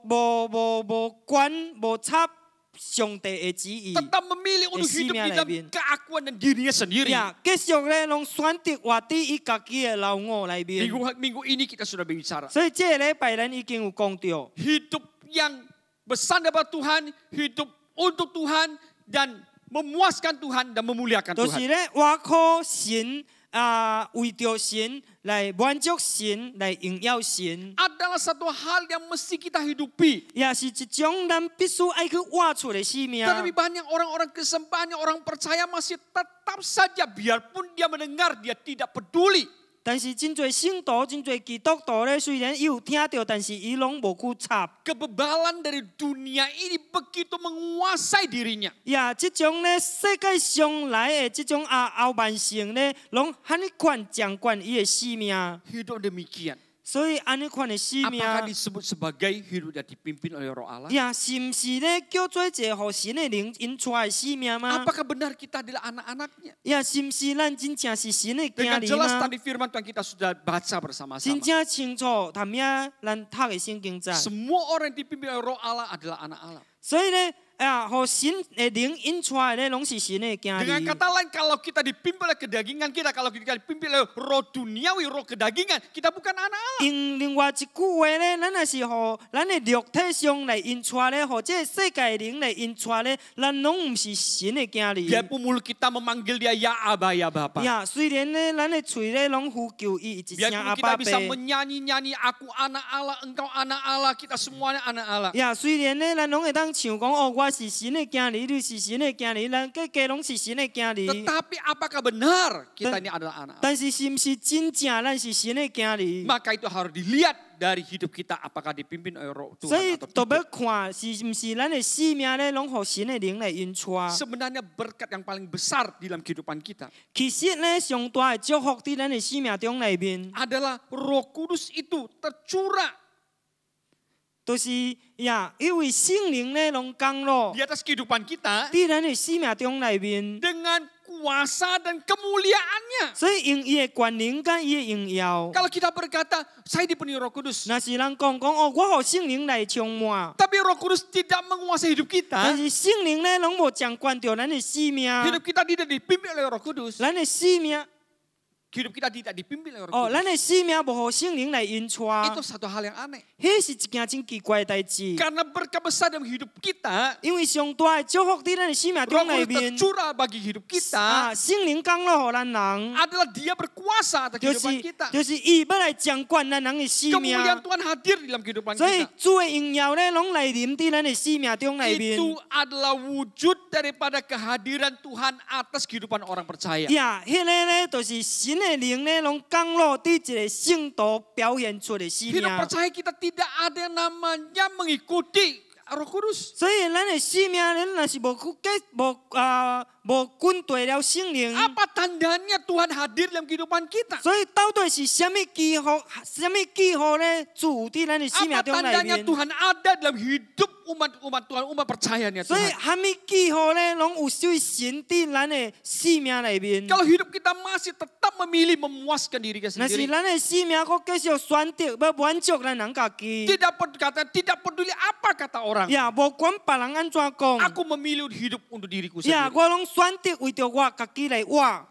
管无插上帝的旨意。 Tetap memilih untuk hidup di dalam keakuan dan dirinya sendiri. 呀，继续咧，拢选择活伫伊家己的老我里面。 Minggu ini kita sudah berbicara. 所以这个礼拜咱已经有讲到。 Hidup yang bersandar pada Tuhan, hidup untuk Tuhan, dan memuaskan Tuhan dan memuliakan 就是 Tuhan. 咧，我靠神为着神来满足神，来荣耀神， Adalah satu hal yang mesti kita hidupi. 也是一种咱必须爱去活出的使命。 Tetapi banyak orang-orang Kristen, banyak orang percaya masih tetap saja biarpun dia mendengar, dia tidak peduli. 但是真侪信徒、真侪基督徒咧，虽然伊有听到，但是伊拢无去插。 Kebebalan dari dunia ini begitu menguasai dirinya. 呀，这种咧世界上来的这种傲慢性咧，拢很款掌管伊的使命。 Hidup demikian. 所以安尼款的使命， Apakah disebut sebagai hidup yang dipimpin oleh Roh Allah? 呀，是毋是咧叫做一个互神的灵引出来的使命吗？ Apakah benar kita adalah anak-anaknya? 呀，是毋是咱真正是神的 Dengan 囝 jelas 儿吗？ tadi firman Tuhan kita sudah baca 真 bersama-sama. 正清楚，谈咩咱读的圣经在。 Semua orang yang dipimpin oleh Roh Allah adalah anak Allah. 所以咧，互神的灵引出来咧，拢是神的囝 Dengan 儿。 kata lain, kalau kita dipimpin oleh kedagingan kita, kalau kita dipimpin oleh roh duniawi, roh kedagingan, kita bukan anak Allah. 用另外一句话咧，咱也是互咱的肉体上来引出来咧，互这世界的灵来引出来咧，咱拢毋是神的囝儿。 Biarpun mulut kita memanggil dia ya Aba ya Bapa. 呀，虽然咧，咱的嘴咧拢呼救伊一声 Biarpun 阿 kita 爸 bisa 爸。 menyanyi-nyanyi, aku anak Allah, engkau anak Allah, kita semuanya anak Allah. 呀，虽然咧，咱拢会当唱讲哦，我是神的囝儿，你是神的囝兒，咱个个拢是神的囝兒。 Tetapi apakah benar kita ini adalah anak Allah? 但是是毋是真正咱是神的囝兒？ Maka itu harus dilihat dari hidup kita apakah dipimpin oleh roh 所以 Tuhan 都 atau 要 tidak. 看是毋是咱的生命咧，拢互神的靈來引出。 Sebenarnya berkat yang paling besar di dalam kehidupan kita 其實咧，上大的祝福伫咱的生命中裏面， adalah Roh Kudus itu tercurah 就是呀，因為聖靈咧攏降落 di atas kehidupan kita 伫咱的生命中裏面， dengan kuasa dan kemuliaannya. 所以用伊的權能甲伊的榮耀。 Kalau kita berkata, saya dipenuhi Roh Kudus, 若是人講哦，我互聖靈來充滿， tapi Roh Kudus tidak menguasai hidup 但 kita, 是聖靈咧攏無掌管着咱的生命， hidup kita tidak dipimpin oleh Roh Kudus, 咱的生命 hidup kita tidak dipimpin oleh Roh 哦， Kudus. 咱的生命無互聖靈來引出， Itu satu hal yang aneh. 迄是一件真奇怪的代志。 Karena berkat besar dalam hidup kita, 因為上大的祝福伫咱的生命 Roh 中裏 Kudus 面， tercurah bagi hidup kita 聖靈降落互咱人， adalah Dia berkuasa atas 就 kehidupan 是 kita. 就是伊要來掌管咱人的生命， Kemuliaan Tuhan hadir di dalam kehidupan 所以 kita. 主的榮耀咧，攏來臨伫咱的生命中裏面。 Itu adalah wujud daripada kehadiran Tuhan atas kehidupan orang percaya. 呀，迄個咧，就是神的靈咧，攏降落伫一個聖徒表現出的生命。 Hidup percaya kita tidak ada yang namanya mengikuti Roh Kudus. 所以咱的生命，咱若是無跟對了聖靈， Apa tandanya Tuhan hadir dalam kehidupan kita? 所以到底是什麼記號咧，住伫咱的生命 Apa 中裏 tandanya 面？ Tuhan ada dalam hidup umat Tuhan, umat percayanya 所以 Tuhan? 什麼記號咧，攏有屬於神伫咱的生命裏面。 Kalau hidup kita masih tetap memilih memuaskan diri kita 若是 sendiri, 咱的生命，佫繼續選擇要滿足咱人家己， tidak peduli apa kata orang. 呀，無管別人安怎講， Aku memilih hidup untuk diriku 呀， sendiri. 我攏選擇為着我家己來活。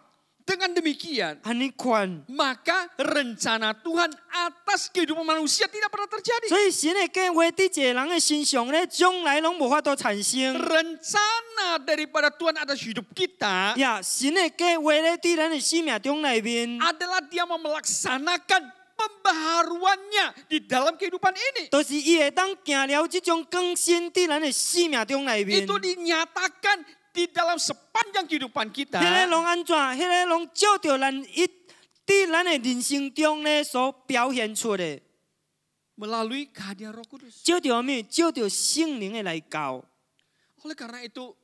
Dengan demikian, 安尼款。 maka rencana Tuhan atas kehidupan manusia tidak pernah terjadi. 所以神的计划伫一个人的身上咧，将来拢无法度产生。 Rencana daripada Tuhan atas hidup kita 呀，神的计划咧，伫咱的生命中内面， adalah dia mau melaksanakan pembaharuannya di dalam kehidupan ini. 都是伊会当行了这种更新伫咱的生命中内面。 Itu dinyatakan di dalam sepanjang kehidupan 迄个 kita 拢安怎？迄个拢照着咱伫咱的人生中咧所表现出的， melalui kehadiran Roh Kudus. 照着咩？照着圣灵的来教。 Oleh karena itu,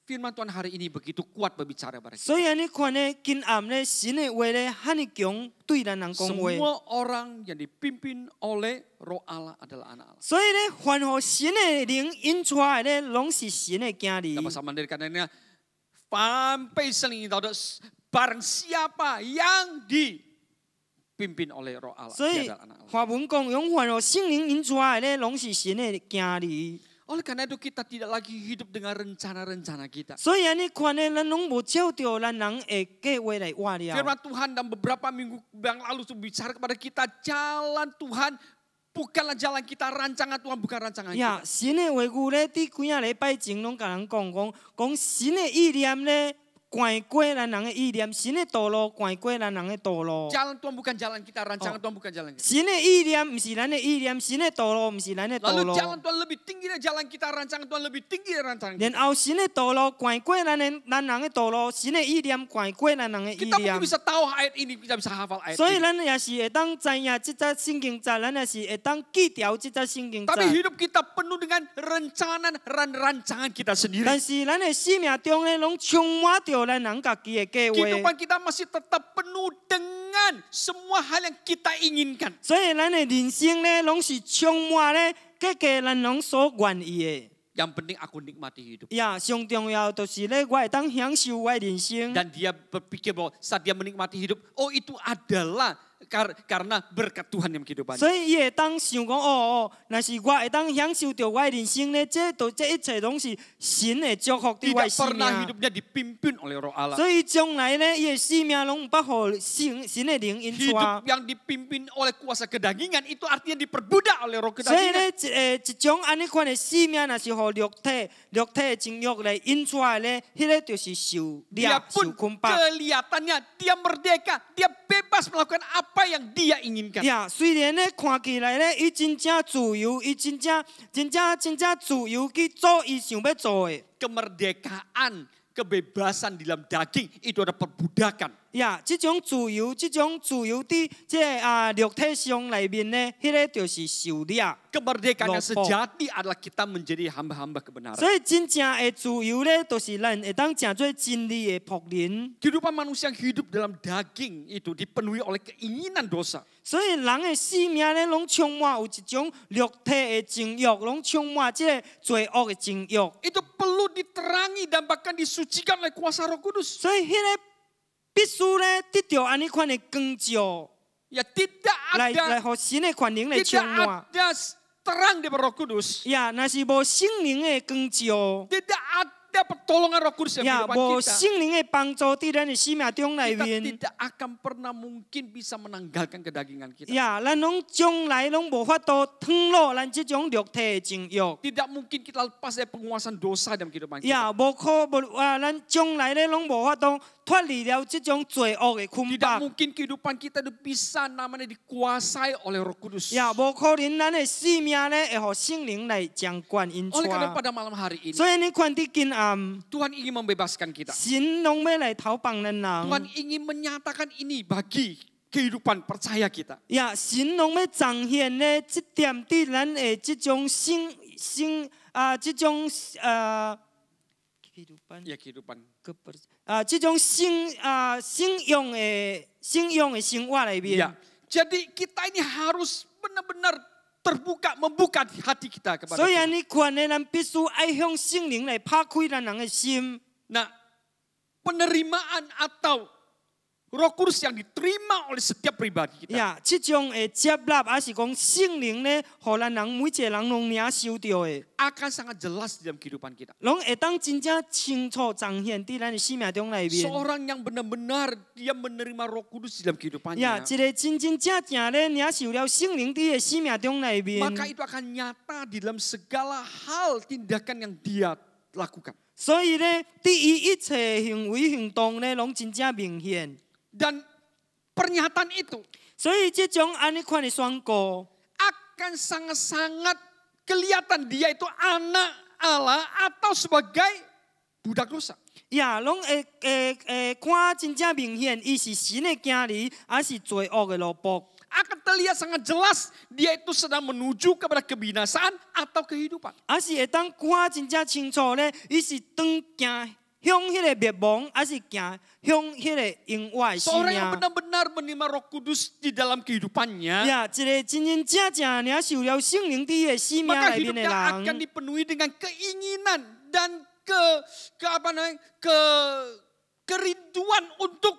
firman Tuhan hari ini begitu kuat berbicara pada kita. 所以安尼款咧，今暗咧，神的话咧，哈尼强对咱人讲话。 Semua orang yang dipimpin oleh Roh Allah adalah anak Allah. 所以咧，凡乎神的灵引出来咧，拢是神的囝儿。 Dapat sama dari karenanya, sampai seling tahu barang siapa yang dipimpin oleh Roh Allah, 所 dia 以 adalah anak Allah. 华文讲，用凡乎圣灵引出来咧，拢是神的囝儿。 Oleh karena itu kita tidak lagi hidup dengan rencana-rencana kita. 所以安尼款咧，咱拢无照着咱人的计划来活了。 Firman Tuhan dan beberapa minggu yang lalu bicara kepada kita, jalan Tuhan bukanlah jalan kita, rancangan Tuhan bukan rancangan 呀， kita. 神的话语咧，伫几啊礼拜前拢甲人讲神的意念咧，关过咱人的意念，神的道路关过咱人的道路。 Jalan Tuhan bukan jalan kita, rancangan Tuhan bukan jalan kita. 神的意念毋是咱的意念，神的道路毋是咱的道 Lalu 路。 jalan Tuhan lebih tinggi dari jalan kita, rancangan Tuhan lebih tinggi dari rancangan kita. 然后神的道路关过咱人的道路，神的意念关过咱人的意 Kita 念 mungkin。bisa tahu ayat ini, kita bisa hafal ayat 所以 ini. 咱也是会当知影即则圣经节，咱也是会当记条即则圣经 Tapi 节。 hidup kita penuh dengan rencana dan rancangan kita sendiri. 但是咱的生命中咧，拢充满着咱人家己的计划。 Kehidupan kita masih tetap penuh dengan semua hal yang kita inginkan. 所以咱的人生咧，拢是充满咧，各个咱拢所愿意的。 Yang penting aku nikmati hidup. 呀，上重要就是咧，我会当享受我的人生。 Dan dia berpikir bahwa saat dia menikmati hidup, oh itu adalah karena berkat Tuhan yang kehidupannya. 所以伊会当想讲，若是我会当享受着我的人生咧，这一切拢是神的祝福伫我的 Tidak 生 pernah 命。 hidupnya dipimpin oleh Roh Allah. 所以将来咧，伊的生命拢不互神的灵引出。 Hidup yang dipimpin oleh kuasa kedagingan itu artinya diperbudak oleh roh 所以 kedagingan. 咧，一种安尼款的生命，若是互肉体的情欲来引出来咧，迄个就是受 Dia 掠、受 pun 捆绑。 kelihatannya dia merdeka, dia bebas melakukan apa yang dia inginkan. 呀，虽然咧看起来咧，伊真正自由，伊真正自由去做伊想要做的。 Kemerdekaan, kebebasan di dalam daging itu ada perbudakan. 呀，这种自由伫肉体上内面咧，迄个就是受掠。 Kemerdekaan yang Lompok. sejati adalah kita menjadi hamba-hamba kebenaran. 所以真正的自由咧，就是咱会当成做真理的仆人。 Kehidupan manusia yang hidup dalam daging itu dipenuhi oleh keinginan dosa. 所以人的生命咧，拢充满有一种肉体的情欲，拢充满这个罪恶的情欲。 Itu perlu diterangi dan bahkan disucikan oleh kuasa Roh Kudus. 所以迄个必须咧得到安尼款的光照， Ya tidak 来 ada 互神的权能来充 tidak 满。 ada terang dari Roh Kudus. 呀，若是无圣灵的光照， Tidak ada pertolongan Roh Kudus 呀， dalam 无 kehidupan kita. 圣灵的帮助伫咱的生命中内 Kita 面， tidak akan pernah mungkin bisa menanggalkan kedagingan kita. 呀，咱拢将来拢无法度脱落咱这种肉体的情欲。 Tidak mungkin kita lepas dari penguasaan dosa dalam kehidupan kita. 呀，咱将来咧拢无法度脱离了这种罪恶的捆 Tidak 绑。 mungkin kehidupan kita itu bisa namanya dikuasai oleh Roh Kudus. 呀，无可能咱的生命咧会互圣灵来掌管引出。 Oleh karena pada malam hari ini 所以你看伫今暗， Tuhan ingin membebaskan kita. 神拢要来投放咱 Tuhan 人。 ingin menyatakan ini bagi kehidupan percaya kita. 呀，神拢要彰显咧这点伫咱的这种这种Ya kehidupan. 这种信用的生活里面。 Ya. Jadi kita ini harus benar-benar terbuka, membuka hati kita kepada 所以 Tuhan. 你看咧，咱必须爱向圣灵来拍开咱人的心。 Nah, penerimaan atau Roh Kudus yang diterima oleh setiap pribadi kita. 呀，这种的接纳，还是讲圣灵呢，互咱人每一个人拢领受到的， Akan sangat jelas di dalam kehidupan kita. 拢会当真正清楚彰显伫咱的生命中内面。 Seorang yang benar-benar dia menerima Roh Kudus di dalam 呀， kehidupannya. 一个真真正正咧领受了圣灵伫的生命中内面， Maka itu akan nyata di dalam segala hal tindakan yang dia lakukan. 所以咧，伫伊一切行为行动咧，拢真正明显。 Dan pernyataan itu 所以这种安尼款的宣告， akan sangat-sangat kelihatan dia itu anak Allah atau sebagai budak dosa. 呀，拢会看真正明显，伊是神的囝儿，还是罪恶的萝卜。 Akan terlihat sangat jelas dia itu sedang menuju kepada kebinasaan atau kehidupan. 还是会当看真正清楚咧，伊是当行向迄个灭亡，还是行向迄个永远的生 Seorang 命。 yang benar-benar menerima Roh Kudus di dalam kehidupannya, 呀，一个真真正正领受了圣灵伫的生命 maka 内面的 hidupnya akan 人， dipenuhi dengan keinginan dan kerinduan untuk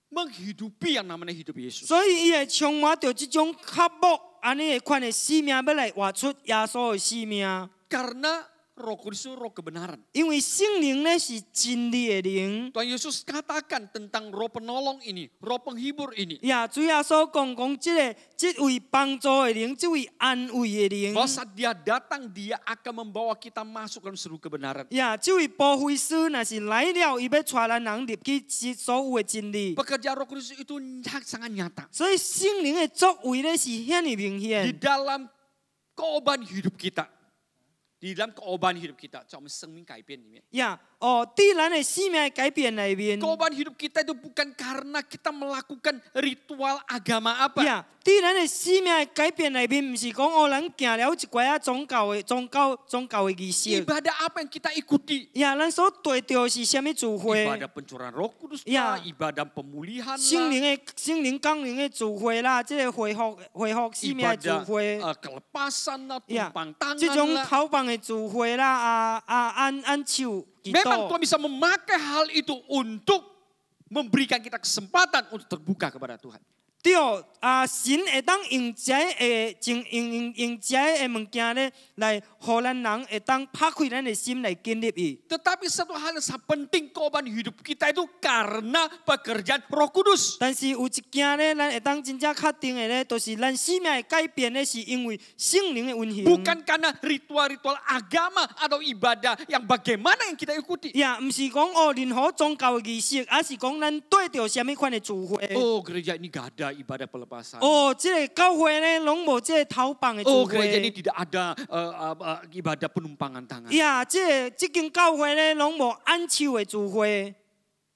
menghidupi yang namanya hidup Yesus. 所以伊会充满着这种渴慕，安尼的款的生命，要来活出耶稣的生命。 Karena Roh Kudus itu roh kebenaran. 因为圣灵呢是真理的灵。 Tuhan Yesus katakan tentang roh penolong ini, roh penghibur ini. 呀，主耶稣讲这位帮助的灵，这位安慰的灵。 Bahwa saat dia datang, dia akan membawa kita masuk dalam seluruh kebenaran. 呀，这位保惠师若是来了，伊要带咱人入去所有的真理。 Pekerjaan Roh Kudus itu sangat nyata. 所以圣灵的作为呢是遐尼明 Di 显。 dalam keoban hidup kita. Di dalam keoban hidup kita, 在我们生命改变里面。呀，伫咱的生命的改变内面。 Keoban hidup kita itu bukan karena kita melakukan ritual agama apa. 呀，伫咱的生命的改变内面，毋是讲咱行了一寡啊宗教的仪式。 Ibadah apa yang kita ikuti? 呀，咱所对着是虾米聚会？ Ibadah pencurahan Roh Kudus Ya. lah, ibadah pemulihan 圣 lah, 灵降临的聚会啦，这个恢复生命的聚 ibadah 会。 kelepasan lah, 呀， tumpang 这 tangan 种 lah. 头棒的聚会啦，按手祈 Memang 祷 Tuhan。bisa memakai hal itu untuk memberikan kita kesempatan untuk terbuka kepada Tuhan. 对，神会当用这用这物件咧，来互咱人会当拍开咱的心来建立伊。 Tetapi satu hal yang sangat penting keoban hidup kita itu karena pekerjaan Roh Kudus. 但是有一件咧，咱会当真正确定的咧，就是咱生命的改变咧，是因为圣灵的运行。 Bukan karena ritual-ritual agama atau ibadah yang bagaimana yang kita ikuti. 呀，毋是讲任何宗教的仪式，而是讲咱对着什么款的聚会。 Oh, gereja ini gak ada ibadah pelepasan. 这个教会咧，拢无这个头棒的聚 Oh, gereja ini 会。 tidak ada ibadah penumpangan tangan. 呀，这间教会咧，拢无按手的聚会。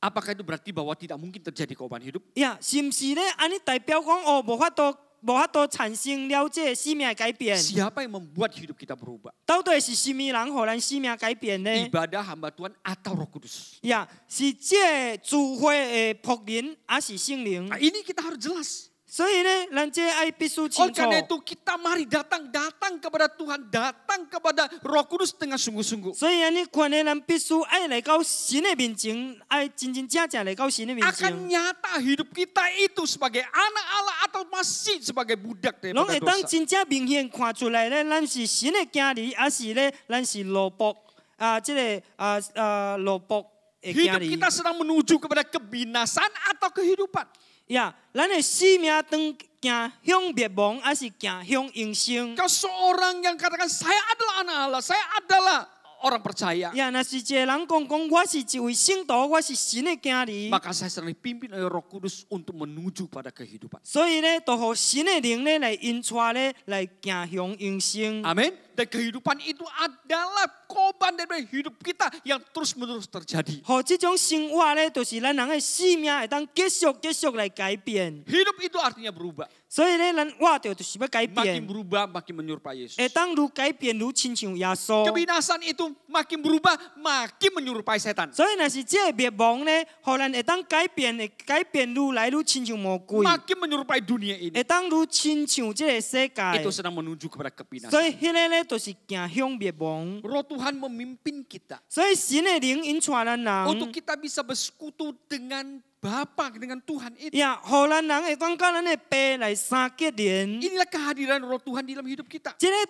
Apakah itu berarti bahwa tidak mungkin terjadi keoban hidup? 呀，是毋是咧？安尼代表讲无法度产生了这个生命的改变。 Siapa yang membuat hidup kita berubah? 到底是什么人互咱生命改变呢？ Ibadah hamba Tuhan atau Roh Kudus? 呀，是这个聚会的仆人，还是圣灵？ Nah, ini kita harus jelas. 所以呢，咱这爱必须 Oleh 清楚。 karena itu kita mari datang kepada Tuhan, datang kepada Roh Kudus dengan sungguh-sungguh. 所以安尼款的咱必须爱来到神的面前，爱真真正正来到神的面 Akan 前。 nyata hidup kita itu sebagai anak Allah atau masih sebagai budak 拢 daripada 会当 dosa. 真正明显看出来咧，咱是神的囝儿，还是咧咱是萝卜这个萝卜的囝 Hidup 儿。 kita sedang menuju kepada kebinasaan atau kehidupan. 呀，咱的生命当行向灭亡，还是行向永生？ Kalau seorang yang katakan saya adalah anak Allah, saya adalah orang percaya, 呀，若是一个人讲我是一位圣徒，我是神的囝儿， maka saya sedang dipimpin oleh Roh Kudus untuk menuju pada kehidupan. 所以咧，就互神的灵咧来引带咧来行向永生。 Amin. Dan kehidupan itu adalah korban dari hidup kita yang terus-menerus terjadi. 互这种生活咧，就是咱人的生命会当继续来改变。 Hidup itu artinya berubah. 所以咧，咱活着就是要改 Makin 变， berubah, makin menyerupai Yesus. 会当愈改变愈亲像耶稣。 Kebinasaan itu makin berubah, makin menyerupai setan. 所以若是这个灭亡呢，互咱会当改变的，改变愈来愈亲像魔鬼， Makin menyerupai dunia ini. 会当愈亲像这个世 Itu 界。 sedang menuju kepada kebinasan. 所以迄个咧，就是行向灭亡。 Roh Tuhan memimpin kita 所以神的灵引带咱 untuk 人， kita bisa bersekutu dengan Bapa, dengan Tuhan itu. 呀，互咱人会当甲咱的爸来相结连。 Inilah kehadiran Roh Tuhan di dalam hidup kita. 这个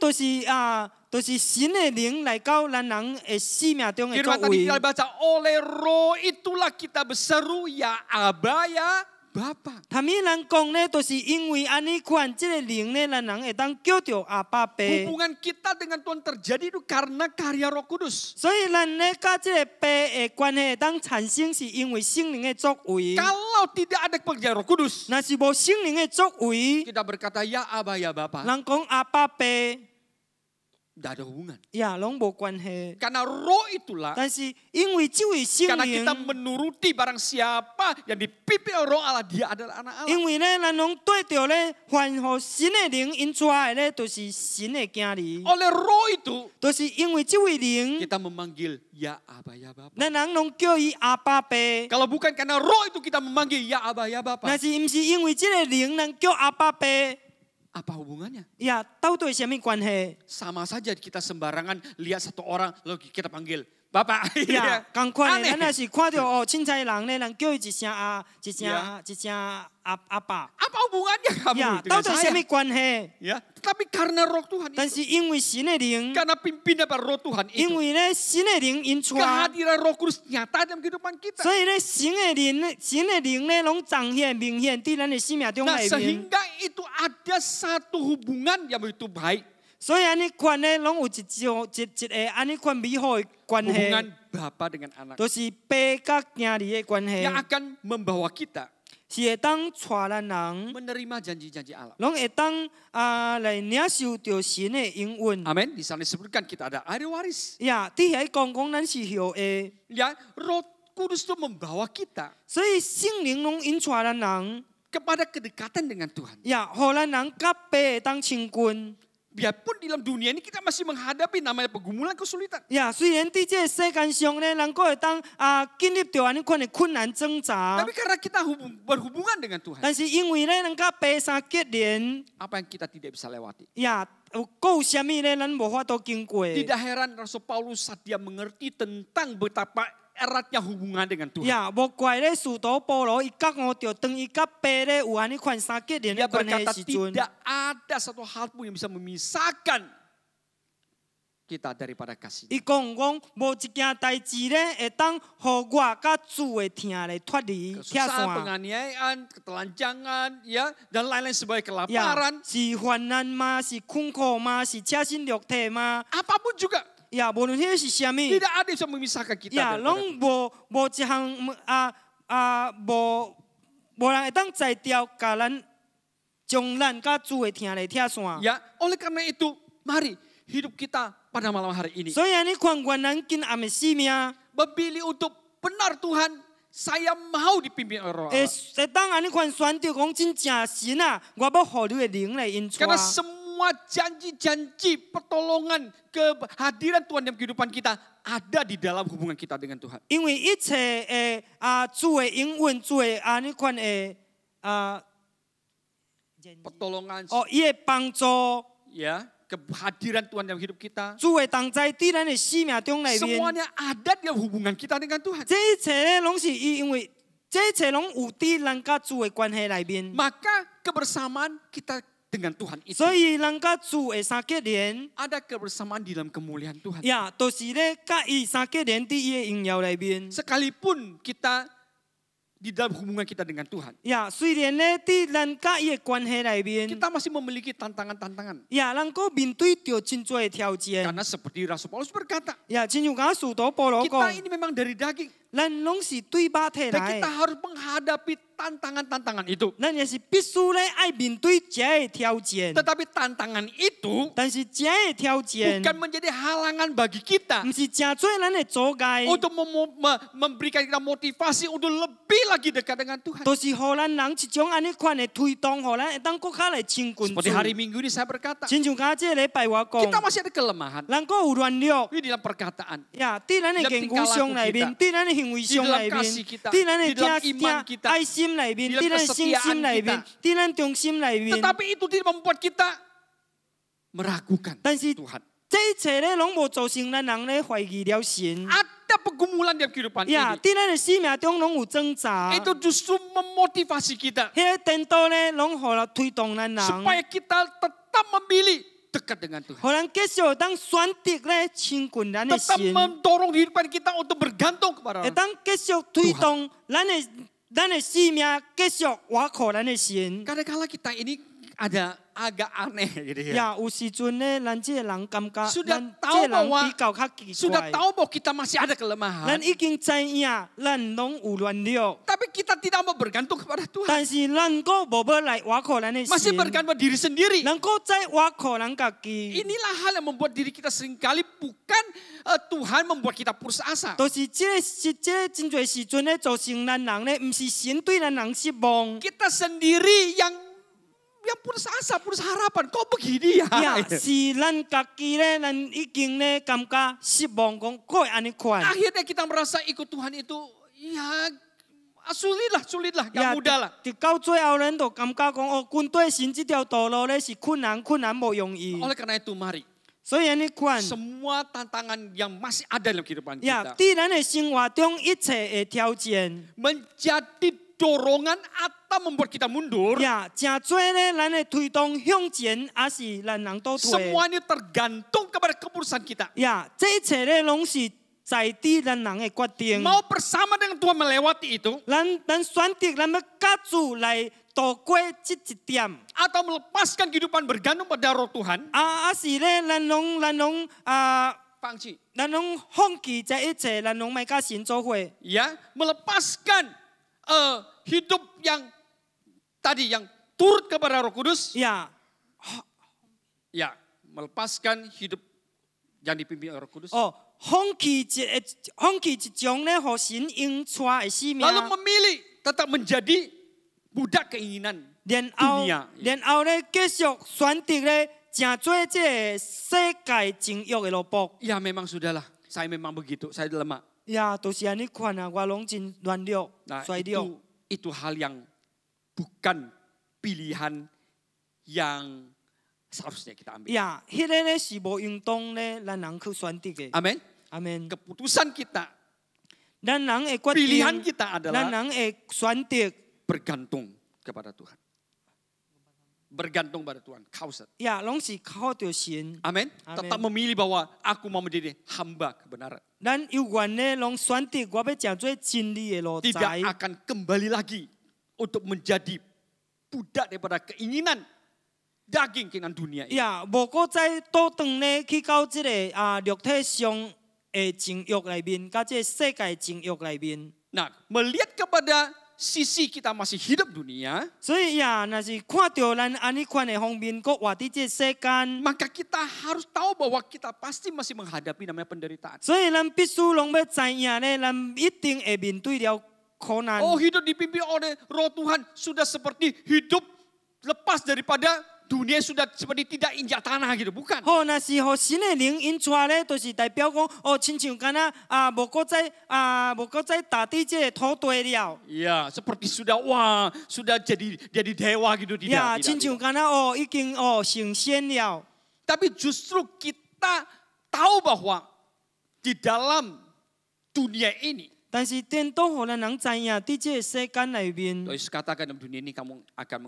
就是神的灵来到咱人的生命中的 Firman 作 tadi 为。 kita baca, oleh Roh itulah kita berseru ya Aba ya Bapa. 他们人讲呢，就是因为安尼款这个灵呢，咱人会当叫着阿爸爸。 Hubungan kita dengan Tuhan terjadi itu karena karya Roh Kudus. 所以咱呢，甲这个爸的关系会当产生，是因为圣灵的作为。 Kalau tidak ada pekerjaan Roh Kudus, 若是无圣灵的作为， kita berkata ya Aba ya Bapa, 人讲阿爸爸， tidak ada hubungan. 呀，拢无关系。 Karena Roh itulah, 但是因为这位圣 karena 灵 kita，menuruti barang siapa yang dipimpin oleh Roh Allah, dia adalah anak Allah. 因为呢，咱拢对着咧，凡乎神的灵引出来咧，就是神的囝儿。 Oleh Roh itu 就是因为这位灵， kita memanggil ya Aba ya Bapa. 咱人拢叫伊阿爸爸。 Kalau bukan karena Roh itu kita memanggil ya Aba ya Bapa, 若是毋是因为这个灵，咱叫阿爸爸， apa hubungannya? 呀，到底什么关系？ Sama saja kita sembarangan lihat satu orang lalu kita panggil Bapak. 呀，共款的， Aneh. 咱若是看到哦，凊彩人咧，人叫伊一声阿，一声 Ya. 一声阿爸， Apa hubungannya kamu 呀，到 dengan 底什么 saya? 关系？ Ya, tapi karena Roh Tuhan 但 itu, 是因为神的灵， karena pimpinan pada Roh Tuhan 因 itu, 为咧神的灵引出来， kehadiran Roh Kudus nyata dalam kehidupan kita. 所以咧神的灵咧，拢彰显明显伫咱的生命中 Nah, 内面。 sehingga itu ada satu hubungan yang begitu baik, 所以安尼款咧，拢有一个安尼款美好的关系， hubungan Bapa dengan anak 都是爸甲囝儿的关系， yang akan membawa kita 是会当带咱人， menerima janji-janji Allah. 拢会当来领受着神的应允。 Amin. Di sana disebutkan kita ada ahli waris. 呀，伫遐讲咱是后的， Ya, Roh Kudus itu membawa kita 所以圣灵拢引带咱人， kepada kedekatan dengan Tuhan. 呀，互咱人甲爸会当亲近。 Biarpun di dalam dunia ini kita masih menghadapi namanya pergumulan kesulitan. 呀，虽然伫这个世间上咧，人个会当经历着安尼款的困难挣扎， Tapi karena kita berhubungan dengan Tuhan, 但是因为咧，咱甲爸相结连。 apa yang kita tidak bisa lewati? 呀，有啥物咧，咱无法度经过。 Tidak heran Rasul Paulus saat dia mengerti tentang betapa eratnya hubungan dengan Tuhan. 呀，无怪咧，使徒保罗伊觉悟着，当伊甲爸咧有安尼款相结连 Dia 的关系 berkata 时阵， tidak ada satu hal pun yang bisa memisahkan kita daripada kasih. 伊讲无一件代志咧会当互我甲主的疼咧脱离拆 Kesusahan, 线。 penganiayaan, ketelanjangan, ya, dan lain-lain sebagai 呀 kelaparan, 是患难吗？是困苦吗？是车身肉体吗？ apapun juga 呀，无论迄个是啥物， tidak ada yang bisa memisahkan kita 呀， daripada 拢无一项无人会当裁掉，甲咱将咱甲主的疼咧拆线。 Ya, oleh karena itu, mari hidup kita pada malam hari ini 所以安尼看愿咱今暗的生命， memilih untuk benar Tuhan, saya mau dipimpin oleh Roh Allah. 会当安尼款选择讲真正神啊，我要互你的灵来引出。 Karena semua janji-janji pertolongan kehadiran Tuhan dalam kehidupan kita ada di dalam hubungan kita dengan Tuhan. 因为一切主的应允，主的安尼款的Pertolongan, 伊的帮助， ya, kehadiran Tuhan dalam hidup kita, 主的同在伫咱的生命中内面。 semuanya ada di dalam hubungan kita dengan Tuhan. 这一切咧，拢是因为这一切拢有伫咱甲主的关系内面。 Maka kebersamaan kita dengan Tuhan itu 所以咱甲主的相结连， ada kebersamaan di dalam kemuliaan Tuhan. 呀，都是咧甲伊相结连伫伊的荣耀内面。 Sekalipun kita di dalam hubungan kita dengan Tuhan, 呀，虽然咧伫咱甲伊的关系内面， kita masih memiliki tantangan-tantangan. 呀，咱个面对着真多的挑战。 Karena seperti Rasul Paulus berkata, 呀，亲像讲使徒保罗 kita 讲， ini memang dari daging. 咱拢是对肉体 Dan 来 kita 的， harus menghadapi tantangan-tantangan itu. 咱也是必须咧爱面对这个挑战。 Tetapi tantangan itu 但是这个挑战， bukan menjadi halangan bagi kita 唔是真做咱的阻碍， untuk memberikan kita motivasi untuk lebih lagi dekat dengan Tuhan. 都是互咱人一种安尼款的推动，互咱会当搁较来亲近主。 Seperti hari Minggu ini saya berkata, 亲像今这个礼拜我 kita 讲， masih ada kelemahan 咱搁有软弱。 ini dalam perkataan, 呀，伫咱的言语上内面，伫咱的行为上内面，伫咱的爱心内面，伫咱的信心内面，伫咱忠心内面。 tetapi itu tidak membuat kita meragukan 但是 Tuhan. 这一切咧，拢无造成咱人咧怀疑了神。 Ada pergumulan dalam kehidupan 呀， ini. 伫咱的生命中拢有挣扎。 Itu justru memotivasi kita 迄个颠倒咧，拢互咱推动咱人， supaya kita tetap memilih dekat dengan Tuhan. 互咱继续当选择咧亲近咱的 Tetap 神， mendorong kehidupan kita untuk bergantung kepada 会 Allah. 当继续推动咱的生命，继续倚靠咱的神。 Kadang-kala kita ini ada agak aneh gitu ya. 呀，有时阵咧，咱这个人感觉， Sudah 咱 tahu 这个人 bahwa 比较较奇 Sudah 怪。 tahu bahwa kita masih ada kelemahan. 咱已经知影，咱拢有软弱， Tapi kita tidak mau bergantung kepada Tuhan. 但是咱搁无要来倚靠咱的 Masih 神， bergantung pada diri sendiri. 咱搁再倚靠咱家己。 Inilah hal yang membuat diri kita seringkali bukan Tuhan membuat kita putus asa. 都是这个真侪时阵咧，造成咱人咧，唔是神对咱人失望。 Kita sendiri yang putus asa, putus harapan. Kok begini ya? 呀，是咱家己咧，咱已经咧感觉失望，讲可会安尼款。 Akhirnya kita merasa ikut Tuhan itu ya sulit lah, gak mudah lah. 直到最後，咱就感覺講，哦，軍隊神這條道路咧是困難無容易。 Oleh karena itu mari, 所以安尼款， semua tantangan yang masih ada dalam kehidupan 呀， kita 在咱的生活中一切的挑戰。 menjadi dorongan atau membuat kita mundur. 呀，真多咧，咱的推動向前，還是咱人倒退。 Semua ini tergantung kepada keputusan kita. 呀，這一切咧，攏是在於咱人的決定。 Mau bersama dengan Tuhan melewati itu, 咱選擇，咱要甲主來度過這一點。 atau melepaskan kehidupan bergantung pada roh Tuhan, 是咧，咱攏放棄. 咱攏放棄這一切，咱攏咪甲神做伙。 Ya, melepaskan hidup yang tadi yang turut kepada Roh Kudus, 呀， ya, melepaskan hidup yang dipimpin oleh Roh Kudus. 哦，放棄一種咧，互神應帶的生命。 Lalu memilih tetap menjadi budak keinginan 然後 dunia. 咧，繼續選擇咧，真做這個世界情欲的路步。 Ya memang sudahlah, saya memang begitu, saya lemah. 呀，都是安尼款啊，我攏真軟弱、 Nah, 衰弱。 itu hal yang bukan pilihan yang seharusnya kita ambil. 呀，迄個咧是無應當咧，咱人去選擇的。 Amin. 阿門。 Keputusan kita, 咱人的決 pilihan 定， kita 咱 adalah 人的選擇， bergantung kepada Tuhan. Bergantung pada Tuhan. Kauset. 呀，攏是靠着神。 Amin. Amin. Tetap memilih bahwa aku mau menjadi hamba kebenaran. 咱有緣咧，攏選擇我要真做真理的路 Tidak 仔。 akan kembali lagi untuk menjadi budak daripada keinginan daging keinginan dunia ini. 呀，無過再倒轉咧去到即個肉體上的情欲內面，甲即個世界情欲內面。 Nah, melihat kepada sisi kita masih hidup dunia, 所以呀，若是看到咱安尼款的方面，佫活伫即個世間， maka kita harus tahu bahwa kita pasti masih menghadapi namanya penderitaan. 所以咱必須攏要知影咧，咱一定會面對了苦難。 Oh, hidup dipimpin oleh Roh Tuhan sudah seperti hidup lepas daripada dunia sudah seperti tidak injak tanah gitu, bukan? 好，若是互神的靈引出咧，就是代表講，哦，親像敢若無過再打地即個土地了。 Ya, seperti sudah jadi dewa gitu, 呀， tidak. 親像敢若哦，已經哦成仙了。 Tapi justru kita tahu bahwa di dalam dunia ini, 但是顛倒互咱人知影，伫即個世間內面， Yesus katakan dalam dunia ini kamu akan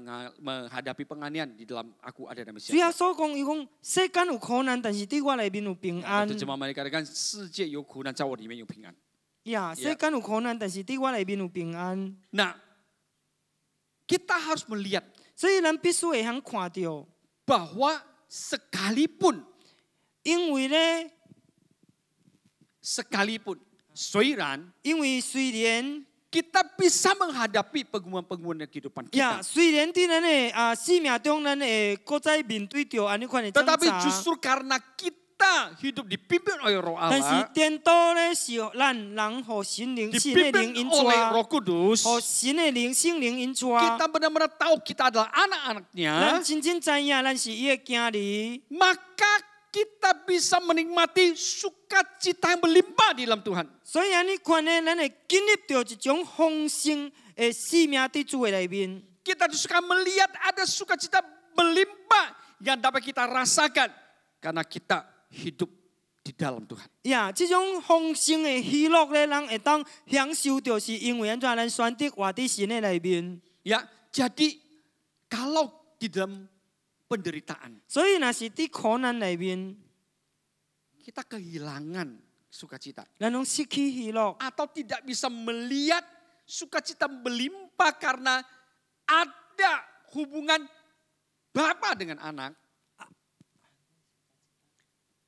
menghadapi penganiayaan, di dalam aku ada nama 主要 siapa. 所講，伊講世間有苦難，但是伫我內面有平安。 Terjemah mereka katakan世界有苦难，在我里面有平安. 呀，世間有苦難，但是伫我內面有平安。 Nah, kita harus melihat 所以咱必須會通看到， bahwa sekalipun 因為咧，因为虽然 kita bisa menghadapi pengumuman-pengumuman kehidupan 呀， kita. 虽然伫咱的生命中，咱会搁再面对着安尼款的挣 Tetapi 扎， justru karena kita hidup dipimpin oleh Roh 但是 Allah, 颠倒咧是咱人互神灵、神的灵 dipimpin 引 oleh 带， Roh Kudus, 互神的灵、圣灵引带。 kita benar-benar tahu kita adalah 咱 anak-anaknya, 真正知影，咱是伊的囝儿， maka kita bisa menikmati sukacita yang berlimpah di dalam Tuhan. 所以安尼款呢，咱会经历着一种丰盛的生命伫主的内面。 Kita suka melihat ada sukacita berlimpah yang dapat kita rasakan karena kita hidup di dalam Tuhan. 呀，这种丰盛的喜乐咧，人会当享受着，是因为安怎咱选择活伫神的内面。 Ya, jadi kalau di dalam penderitaan 所以若是伫苦难内面， kita kehilangan sukacita 咱拢失去喜乐， atau tidak bisa melihat sukacita berlimpah karena ada hubungan bapa dengan anak.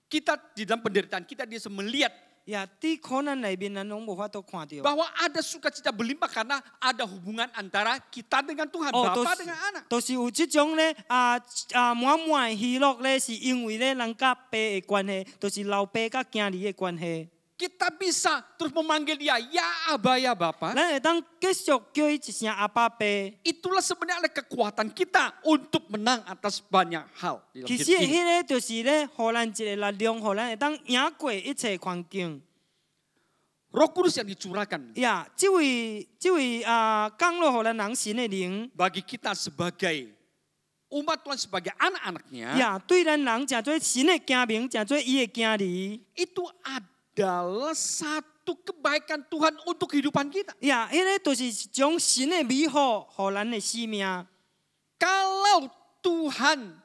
Kita di dalam penderitaan kita bisa melihat 呀，伫苦难内面，咱拢无法度看到。 bahwa ada sukacita berlimpah karena ada hubungan antara kita dengan Tuhan, 哦， bapa dengan anak. 都是有这种咧满满的喜乐咧，是因为咧人甲爸的关系，都是老爸甲囝儿的关系。 Kita bisa terus memanggil dia, ya Abah ya Bapa. 咱会当继续叫伊一声阿爸爸。 Itulah sebenarnya kekuatan kita untuk menang atas banyak hal di dalam 其 hidup 实 ini. 迄个就是咧，互咱一个力量，互咱会当赢过一切环境。 Roh Kudus yang dicurahkan 呀，这位降落互咱人神的灵， bagi kita sebagai umat Tuhan, sebagai anak-anaknya, 呀，对咱人诚做神的子民，诚做伊的囝儿。 itu adalah satu kebaikan Tuhan untuk kehidupan kita. 呀，迄个就是一种神的美好，互咱的生命。 Kalau Tuhan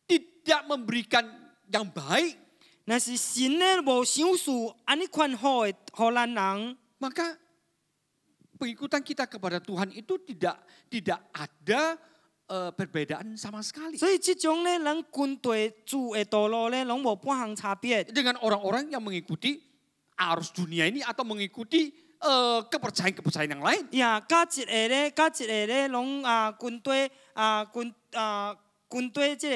tidak memberikan yang baik, 若是神呢无想事安尼款好的，互咱人， maka pengikutan kita kepada Tuhan itu tidak ada perbedaan sama sekali 所以这种呢，咱军队主的道路呢，拢无半项差别。 dengan orang-orang yang mengikuti arus dunia ini atau mengikuti kepercayaan-kepercayaan yang lain. 呀，甲一个咧，拢军队军队即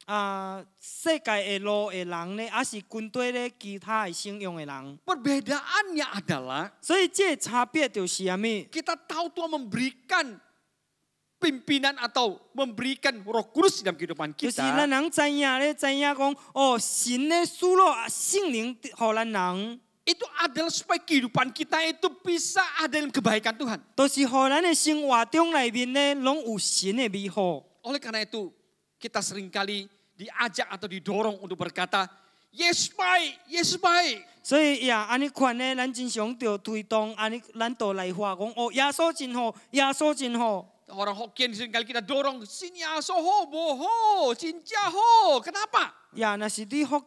个世界的路的人呢，还是军队咧其他的信仰的人。 Perbedaannya adalah 所以这个差别就是啥物？ kita tahu Tuhan memberikan pimpinan atau memberikan Roh Kudus dalam kehidupan 就是咱 kita. 人知影讲，哦，神咧输入圣灵互咱人， Itu adalah supaya kehidupan kita itu bisa ada dalam kebaikan Tuhan. 都是互咱的生活中内面咧，拢有神的美好。 Oleh karena itu, kita seringkali diajak atau didorong untuk berkata, Yesus baik, Yesus baik. 所以呀，安尼款呢，咱经常着推动，安尼咱都来话讲，哦，耶稣真好，耶稣真好。 Orang Hokkien seringkali kita dorong, sini asoho, boho, cincaho. Kenapa? 呀，若是你福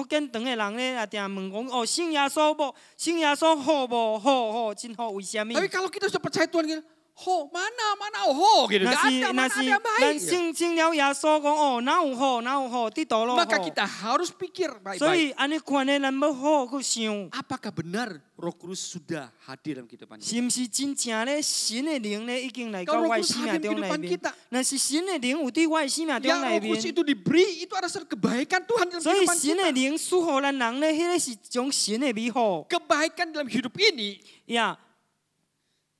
建堂的人咧，也定问讲，哦，信耶稣无？信耶稣好无？好，真好，为什么？ Tapi kalau kita sudah percaya Tuhan, gitu, ho, mana, ho, gitu. 若 Gak 是 ada, 若 mana 是 ada yang 咱 baik. 信了耶稣讲，哦，哪有好，伫道路好。 Maka kita harus pikir 所 baik-baik. 以安尼款呢，咱要好好去想， Apakah benar Roh Kudus sudah hadir dalam kehidupan kita? 是毋是真正咧神的灵咧已经来到 Kalau 我 Roh 的 Kudus 生 hadir 命 di 中内 kehidupan 面， kita, 若是神的灵有伫我的生命中 yang 内 Roh Kudus 面。 itu diberi, itu adalah kebaikan Tuhan dalam 所以 kehidupan 神的 kita. 灵赐予咱人咧，迄个是一种神的美好 Kebaikan dalam hidup ini, 呀。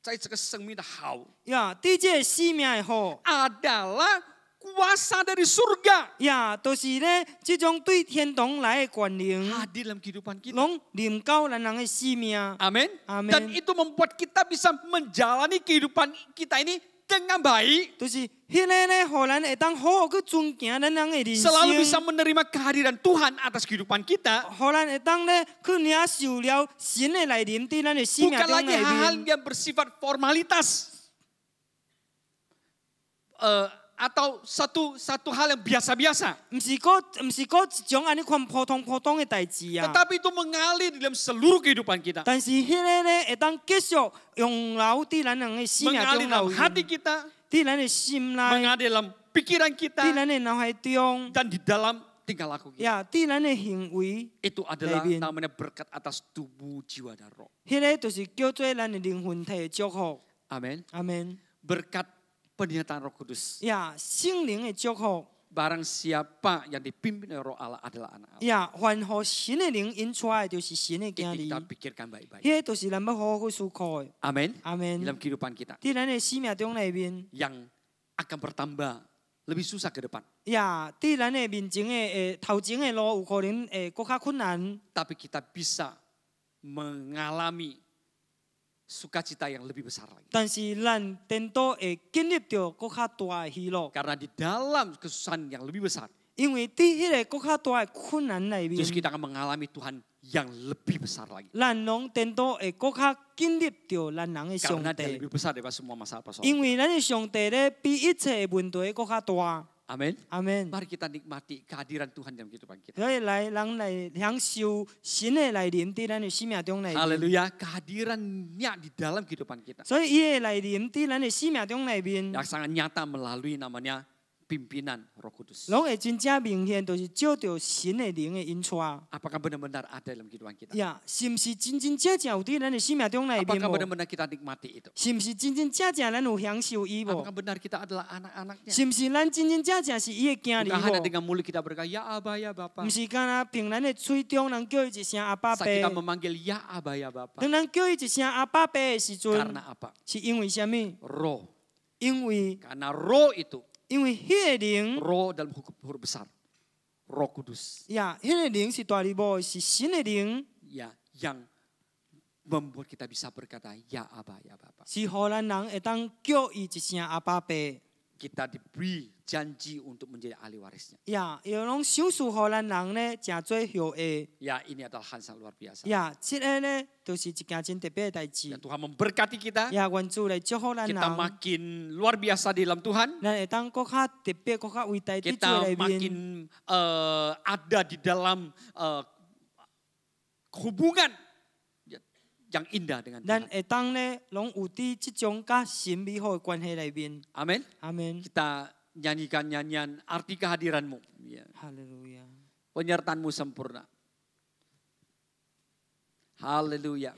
在这个生命的好 呀，对这个生命的好 adalah kuasa dari surga 呀，都是咧这种对天堂来的权能， hadir dalam kehidupan kita. 拢临到咱人的生命。 Amin. Amin. Dan itu membuat kita bisa menjalani kehidupan kita ini dengan baik. 就是迄个咧，互咱会当好好去尊敬咱人的人 Selalu bisa 生， menerima kehadiran Tuhan atas kehidupan kita. 互咱会当咧去领受了神的来临伫咱的生命 Bukan 中 lagi 内 hal 面， yang bersifat formalitas. Atau satu hal yang biasa-biasa. 毋是个一种安尼款普通的代志啊。 Tetapi itu mengalir di dalam seluruh kehidupan kita. 但是迄个咧会当继续用流伫咱人的生命 Mengalir 中 dalam 流 hati 入， kita. 伫咱的心内， Mengalir dalam pikiran 伫 kita. 咱的脑海中。 Dan di dalam tingkah laku kita. 呀，伫咱的行为， Itu adalah 里面 namanya berkat atas tubuh, jiwa, dan roh. 迄个就是叫做咱的灵魂体的祝福。 Amin. 阿门。 Berkat penyertaan Roh Kudus. 呀，圣灵的祝福。 Barang siapa yang dipimpin oleh Roh Allah adalah anak Allah. 呀，凡乎神的灵引出来，就是神的 Itu 囝儿 kita。pikirkan baik-baik. 迄个就是咱要好好去思考的。 Amin. 阿门。 Dalam kehidupan kita 伫咱的生命中内面， yang akan bertambah lebih susah ke depan. 呀，伫咱的面前的头前的路有可能更较困难， Tapi kita bisa mengalami sukacita yang lebih besar lagi. 但是咱颠倒会经历到更较大的喜乐， Karena di dalam kesusahan yang lebih besar, 因为伫迄个更较大的困难内面， justru kita akan mengalami Tuhan yang lebih besar lagi. 咱拢颠倒会更较经历到咱人的上 Karena dia 帝， lebih besar daripada semua masalah persoalan. 因为咱的上帝咧比一切的问题更较大。 Amin. 阿门。 Mari kita nikmati kehadiran Tuhan dalam kehidupan kita. 所以人来享受神的来临伫咱的生命中内面。 Haleluya, kehadirannya di dalam kehidupan kita. 所以伊的来临伫咱的生命中内面， Yang sangat nyata melalui namanya pimpinan Roh Kudus. 拢会真正明显，就是照着神的灵的引出。 Apakah benar-benar ada dalam kehidupan kita? 呀，是毋是真真正正有伫咱的生命中内面 Apakah 无？ benar-benar kita nikmati itu? 是毋是真真正正咱有享受伊无 Apakah？benar kita adalah anak-anaknya? 是毋是咱真真正正是伊的囝 Bukan hanya 儿无？ dengan mulut kita berkata, ya Aba, ya Bapa. 毋是干那凭咱的嘴中，人叫伊一声阿爸爸。 Saat kita memanggil ya Aba, ya Bapa. 当咱叫伊一声阿爸爸的时阵， Karena apa? 是因为什么？ Roh. 因为 Karena roh itu, 因为迄个灵。 roh dalam huruf besar. Roh Kudus. 呀，迄个灵是大字母，是神的灵， Ya, yang membuat kita bisa berkata, ya Aba, ya Bapa. 是互咱人会当叫伊一声阿爸爸。 Kita diberi janji untuk menjadi ahli warisnya. 呀，又拢享受互咱人咧，诚做后下。 Ya, ini adalah hal yang luar biasa. 呀，即个咧，就是一件真特别的代志 Dan。Tuhan memberkati kita. 呀，愿主来祝福咱 Kita 人， makin luar biasa di dalam Tuhan. 咱会当更较特别、更较伟大伫主 Kita 内面。 makin ada di dalam hubungan yang indah dengan 咱 Tuhan. 会当咧，拢有伫即种甲神美好的关系内面。 Amin. 阿门。 Kita nyanyikan nyanyian arti kehadiranmu. Ya. 哈利路亚。 Penyertaanmu sempurna. Haleluya.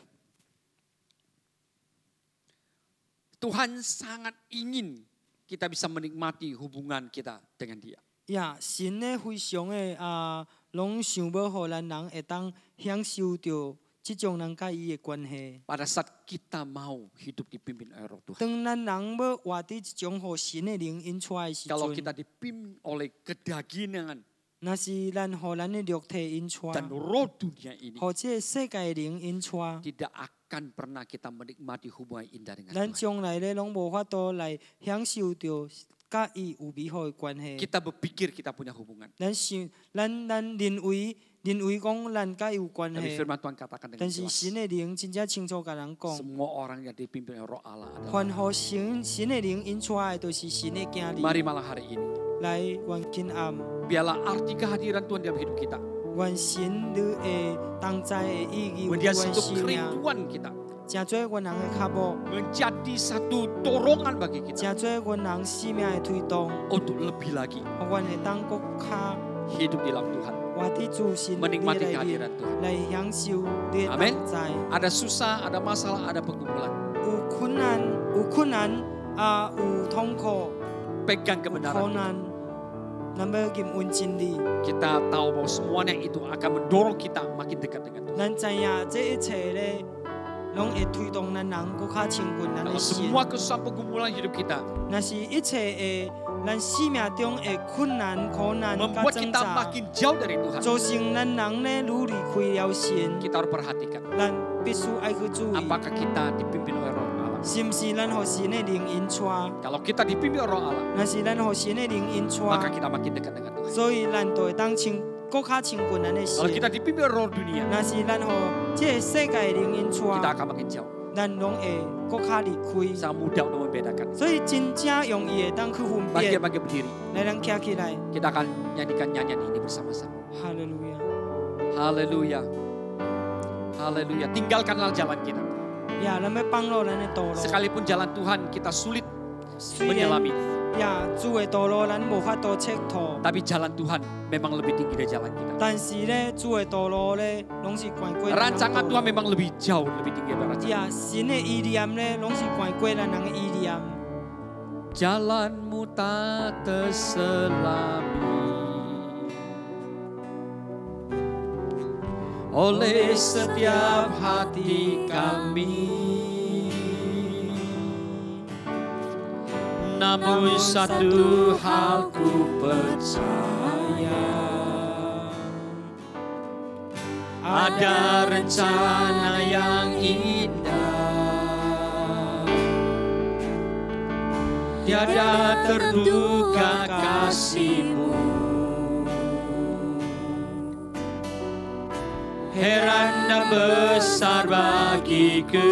Tuhan sangat ingin kita bisa menikmati hubungan kita dengan Dia. 呀，神咧非常的拢想要互咱人会当享受到即种人甲伊的关系。 Pada saat kita mau hidup dipimpin oleh Roh Tuhan. 当咱人要活伫即种互神的灵引出来的时 Kalau 阵， kita dipimpin oleh kedagingan 若是咱互咱的肉体引出， dan roh dunia ini, 互即个世界的灵引出， tidak akan pernah kita menikmati hubungan indah dengan 咱 Tuhan. 将来咧拢无法度来享受到甲伊有美好的关系。 Kita berpikir kita punya hubungan. 咱想，咱认为讲咱甲伊有关 Tapi 系， firman Tuhan katakan dengan 但是 jelas. 神的灵真正清楚甲人讲， Semua orang yang dipimpin oleh roh Allah adalah. 凡互神的灵引出来，都是神的囝 Mari 儿。 malam hari ini. 来，愿今暗， Biarlah arti kehadiran Tuhan dalam hidup kita. 愿神你的同在的意义有 Menjadi 阮 satu 生命， kerinduan kita. 真做阮人的脚步， Menjadi satu dorongan bagi kita. 真做阮人生命的推动， Untuk lebih lagi 互阮会当搁较 hidup di dalam Tuhan. 活伫主神你 Menikmati 内 kehadiran 面， Tuhan. 来享受你的 Amin. 同在。 Ada susah, ada masalah, ada pergumulan. 有困难有痛苦， Pegang 有 kebenaran. 苦难，咱要紧稳真理。 Kita tahu bahwa semuanya itu akan mendorong kita makin dekat dengan Tuhan. 咱知影这一切咧，拢会推动咱人搁较亲近咱的 Kalau 神。 semua kesusahan pergumulan hidup kita 若是一切的咱生命中的困难、苦难、甲 membuat 挣 kita 扎， makin jauh dari Tuhan, 造成咱人咧愈离开了神， kita harus perhatikan 咱必须爱去注意， apakah kita dipimpin oleh Roh Allah. 是毋是咱互神的灵引出？ Kalau kita dipimpin oleh Roh Allah, 若是咱互神的灵引出， maka kita makin dekat dengan Tuhan. 所以咱就会当搁较亲近咱的 Kalau 神。 kita dipimpin oleh Roh dunia, 若是咱互这个世界的灵引出， kita akan makin jauh. 咱拢会搁较离开。 Sangat mudah untuk membedakan. 所以真正容易会当去分 Bagi 辨。 bagi berdiri, 来，咱站起来， kita akan nyanyikan nyanyian ini bersama-sama. 哈利路亚。 Haleluya. Haleluya. Tinggalkanlah jalan kita. 呀，咱要放落咱的道路。 Sekalipun jalan Tuhan kita sulit 虽然 menyelami, 呀，主的道路咱无法度切透， Tapi jalan Tuhan memang lebih tinggi dari jalan kita. 但是咧，主的道路咧，拢是悬过咱人 Rancangan 道 Tuhan 路。 memang lebih jauh, lebih tinggi dari rancangan. 呀，神的意念咧，拢是悬过咱人的意念。 Jalanmu tak terselami oleh setiap hati kami. Namun satu hal ku percaya, ada rencana yang indah, tiada terduga kasih-Mu. Heran dan besar bagiku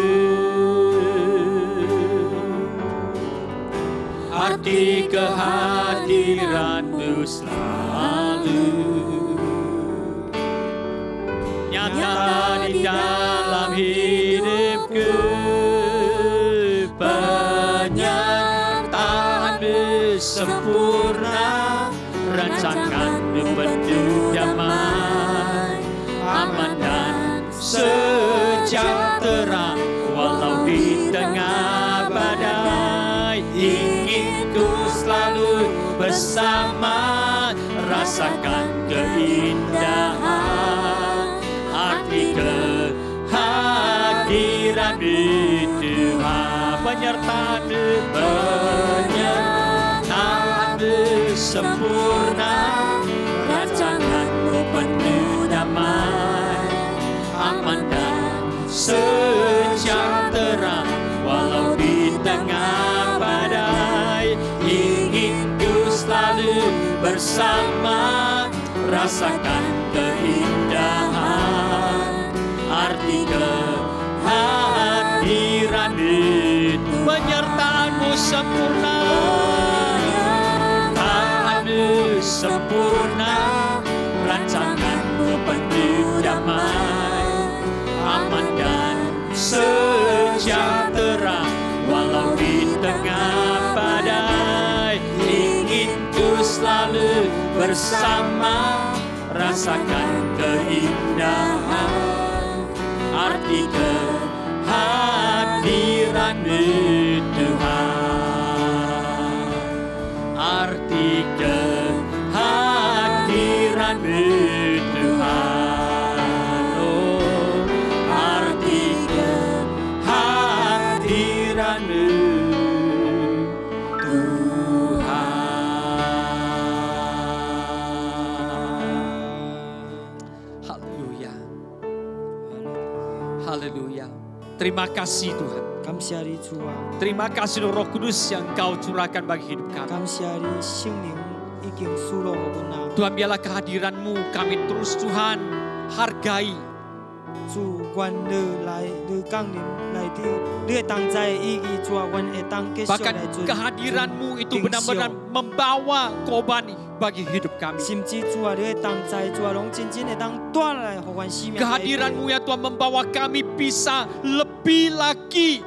arti kehadiran-Mu selalu nyata di dalam hidupku. Penyertaan-Mu sempurna, rancangan-Mu penuh damai, aman dan sejahtera walau di tengah badai. Ingin ku selalu bersama, rasakan keindahan arti kehadiran-Mu Tuhan. Penyertaan-Mu, penyertaan-Mu sempurna, rancangan-Mu penuh damai, aman dan sejahtera walau di tengah badai. Ingin ku selalu bersama, rasakan keindahan arti kehadiran-Mu. Penyertaan-Mu sempurna, penyertaan-Mu sempurna, rancangan-Mu penuh damai, aman dan sejahtera walau di tengah badai. Ingin ku selalu bersama, rasakan keindahan arti kehadiran-Mu Tuhan. Arti kehadiran-Mu Tuhan. Oh, arti kehadiran-Mu Tuhan. Haleluya. Haleluya. Terima kasih Tuhan. 感谢你主啊， Terima kasih Roh Kudus yang Kau curahkan bagi hidup kami. 感谢你圣灵已经赐落我们啊。 Tuhan biarlah kehadiran-Mu kami terus Tuhan hargai. 主，愿你来，你降临来到，你的同在的意义，主啊，愿会当继续 Bahkan 来做。 kehadiran-Mu itu benar-benar membawa korban bagi hidup kami. 甚至主啊，你的同在，主啊，拢真正会当带来互阮生命的改变。 Kehadiran-Mu ya Tuhan membawa kami bisa lebih lagi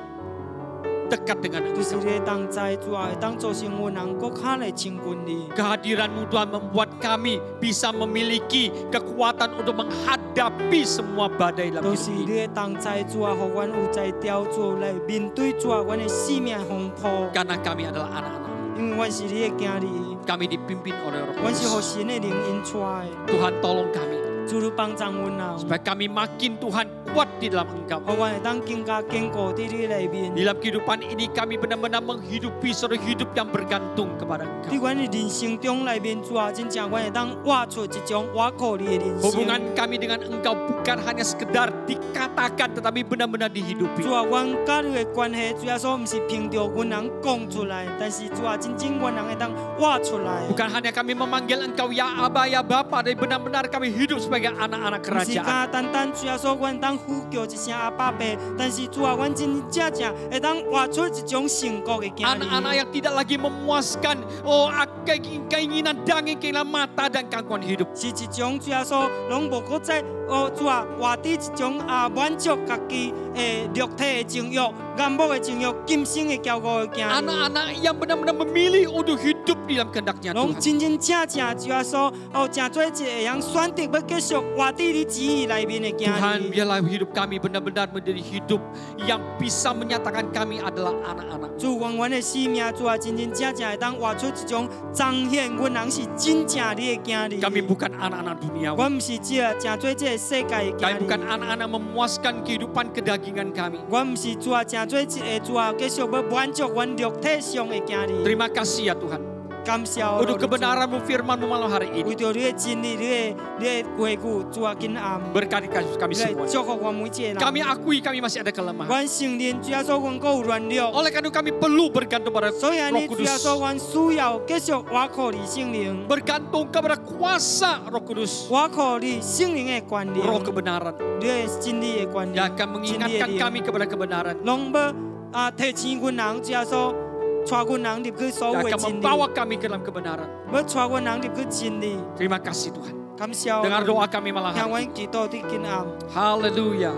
dekat dengan 就是 Engkau. 你的同在，主啊，会当造成阮人更较来亲近你。 Kehadiran-Mu Tuhan membuat kami bisa memiliki kekuatan untuk menghadapi semua badai dalam 都 hidup 是 ini. 你的同在，主啊，互阮有在调主来面对主啊，阮的生命的风波。 Karena kami adalah anak-anak. 因为阮是你的囝儿， Kami dipimpin oleh Roh 阮是互 Kudus. 神的灵引出的。 Tuhan tolong kami 主你帮助阮啊， supaya kami makin Tuhan kuat di dalam Engkau. 互阮会当更加坚固伫你里面。 Di dalam kehidupan ini kami benar-benar menghidupi seluruh hidup yang bergantung kepada 伫 Engkau. 阮的人生中里面，主啊，真正阮会当活出一种活靠你的人生。 Hubungan kami dengan Engkau bukan hanya sekedar dikatakan tetapi benar-benar dihidupi. 主啊，阮甲你的关系，主要说毋是凭着阮人讲出来，但是主啊，真正阮人会当活出来。 Bukan hanya kami memanggil Engkau ya Aba ya Bapa, tapi benar-benar kami hidup sebagai anak-anak 毋是 kerajaan. 单单单主要说阮当呼叫一声阿爸爸，但是主啊，阮真正会当活出一种成功的经历。 Anak-anak yang tidak lagi memuaskan keinginan daging, keinginan mata dan gangguan hidup. 是一种主耶稣，拢无搁再主啊，活伫一种满足家己肉体的情欲、眼目的情欲、今生的骄傲的行为。 Anak-anak yang benar-benar memilih untuk hidup di dalam kehendak-Nya 拢 Tuhan. 真正主耶稣，真做一个会晓选择要继续活伫你旨意内面的行 Tuhan, 为。 biarlah hidup kami benar-benar menjadi hidup yang bisa menyatakan kami adalah anak-anak. 主永远的使命，主啊，真正会当活出一种彰显，阮人是真正你的行为。 Kami bukan anak-anak duniawi. 我毋是正做这个世界的 Kami 行 bukan 为。 anak-anak memuaskan kehidupan kedagingan kami. 我毋是主啊，正做一个主啊，继续要满足阮肉体上的行为。 Terima kasih ya Tuhan. 感谢我。 Untuk kebenaran-Mu, firman-Mu malam hari 为 ini. 着你的真理，你的话语，主啊，今暗， Berkati kami 你来 semua. 祝福我每一个人。 Kami akui kami masih ada kelemahan. 阮承认主耶稣，阮够有软弱。 Oleh karena itu kami perlu bergantung pada 所以安 Roh 尼，主耶 Kudus. 稣，阮需要继续倚靠你圣灵， Bergantung kepada kuasa Roh Kudus. 倚靠你圣灵的管理， Roh kebenaran 你的真理的管理， yang akan mengingatkan kami kepada kebenaran. 拢要提醒阮人，主耶稣，带阮人入去所 Yang 有的 akan 真理， membawa kami ke dalam kebenaran. 要带阮人入去真理。 Terima kasih Tuhan. 感谢 Dengar 我， doa kami malam 向 hari. 阮祈祷伫今暗， Haleluya.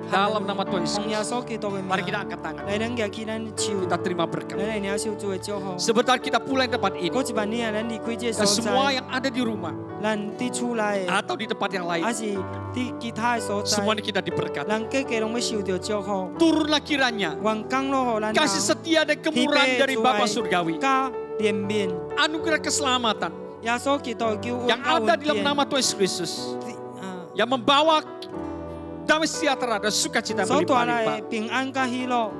Dalam nama Tuhan 奉耶 Yesus. 稣基督的 Mari 名， kita angkat tangan. 来咱举起咱的手， Kita terima berkat. 咱来领受主的祝福。 Sebentar kita pulang tempat ini. 过一万年啊，咱离开这 Dan 所 semua 在， yang ada di rumah 咱伫厝内的， atau di tempat yang lain. 还是伫其他的所在， Semuanya kita diberkati. 咱家家拢要受到祝福。 Turunlah kiranya 愿降落予咱 kasih setia dan kemurahan dari Bapa Surgawi. 加怜悯， Anugerah keselamatan 耶稣基督的救恩 yang ada di dalam nama Tuhan Yesus Kristus. Yang membawa damai sejahtera dan sukacita 所带来 berlimpah-limpah 的平安甲喜乐，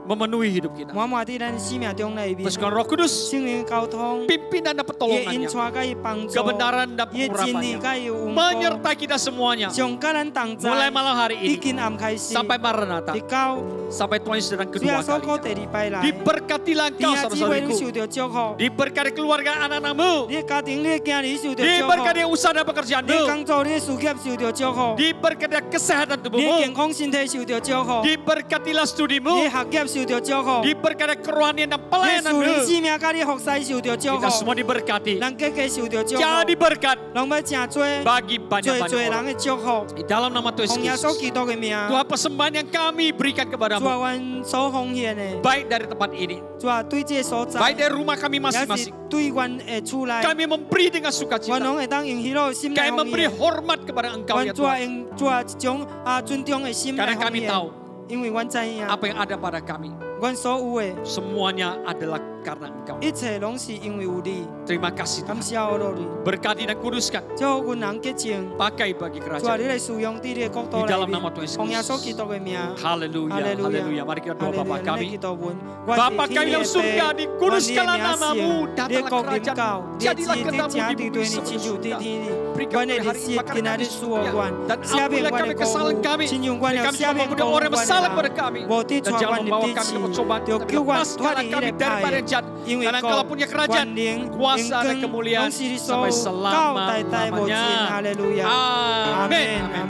memenuhi hidup kita. 满满伫咱的生命中内面。 Teruskan Roh Kudus, 圣灵的交通， pimpinan dan 伊的引 pertolongannya, 带甲伊帮助， kebenaran dan 伊的真理 pengurapannya 甲伊有恩膏， menyertai kita semuanya 上甲咱同 mulai 在。 malam hari 已 ini 经暗开始， sampai Maranatha, 直到 sampai Tuhan Yesus datang 主耶 kedua 稣可 kali. 第二摆来， Diberkatilah 天 engkau 下智慧你 saudara-saudariku. 受到祝福， Diberkati keluarga anak-anakmu. 你的家庭、你的家里受到祝福， Diberkati usaha dan 你的 pekerjaanmu. 工作、你的事业受到祝福， Diberkati kesehatan 你的 tubuhmu. 健康身体受到祝福， Diberkatilah 你 studimu. 的学业受到祝福， Diberkati kerohanian dan 你的属灵 pelayananmu. 使命甲你服侍受到祝 Kita 福， semua diberkati. 咱家家受到祝福， Jadi berkat 拢要真多 bagi 最 banyak-banyak 最人 orang. 的祝福， Di dalam nama Tuhan 奉耶稣 Yesus. 基督的名， Tuhan persembahan yang kami berikan 主 kepadamu. 啊，阮所奉献的， Baik dari tempat ini. 主啊，对这个所在， Baik dari rumah kami 也是 masing-masing. 对阮的厝内， Kami memberi dengan 阮 sukacita. 拢会当用喜乐的心来 Kami 奉 memberi 献。 hormat kepada engkau 阮 ya 主啊 Tuhan. 用主啊一种尊重的心来 Karena 奉 kami 献， tahu 因为阮知影， apa yang ada pada kami. 阮所有的 Semuanya adalah karena engkau. 一切拢是因为有你。 Terima kasih 感 Tuhan. 谢我罗你， Berkati dan kuduskan. 祝福阮人洁净。 Pakai bagi 主啊， kerajaan. 你来使用伫你的国 Di 度 dalam 内 nama 面， Tuhan 奉耶稣 Yesus. 基督的名。 Haleluya. Haleluya. Mari kita doa Bapa 咱 kami. 祈禱阮， Bapa kami dalam surga, dikuduskanlah namamu, 你 datanglah 國點 kerajaan, 教，你的旨 jadilah 意 kehendak-mu 正 di 地 bumi 對你 seperti 親像 di 地 surga. 天里。 Berikan 阮的 kami 日 hari 子 ini 今 makanan 仔 kami 日賜我 secukupnya. 阮， Dan 赦免 ampunilah 阮 kami 的 kesalahan 過 kami. 犯，親像阮 Dan 有 kami 赦 semua 免 mempunyai 過 orang yang 犯 bersalah 的 kepada 人， kami. 無啲 Dan 帶 jangan 阮入 membawa 地 kami 市 ke pencobaan, 就 tapi 叫阮脫 lepaskanlah 離 kami 呢個 daripada yang 歹 jahat. 因為 Karena engkau punya 國 kerajaan, 權靈、 kuasa dan 榮 kemuliaan 光，攏是你所 sampai 有，到代代無盡， selama-lamanya. 哈利路亞，阿 Amin. 門。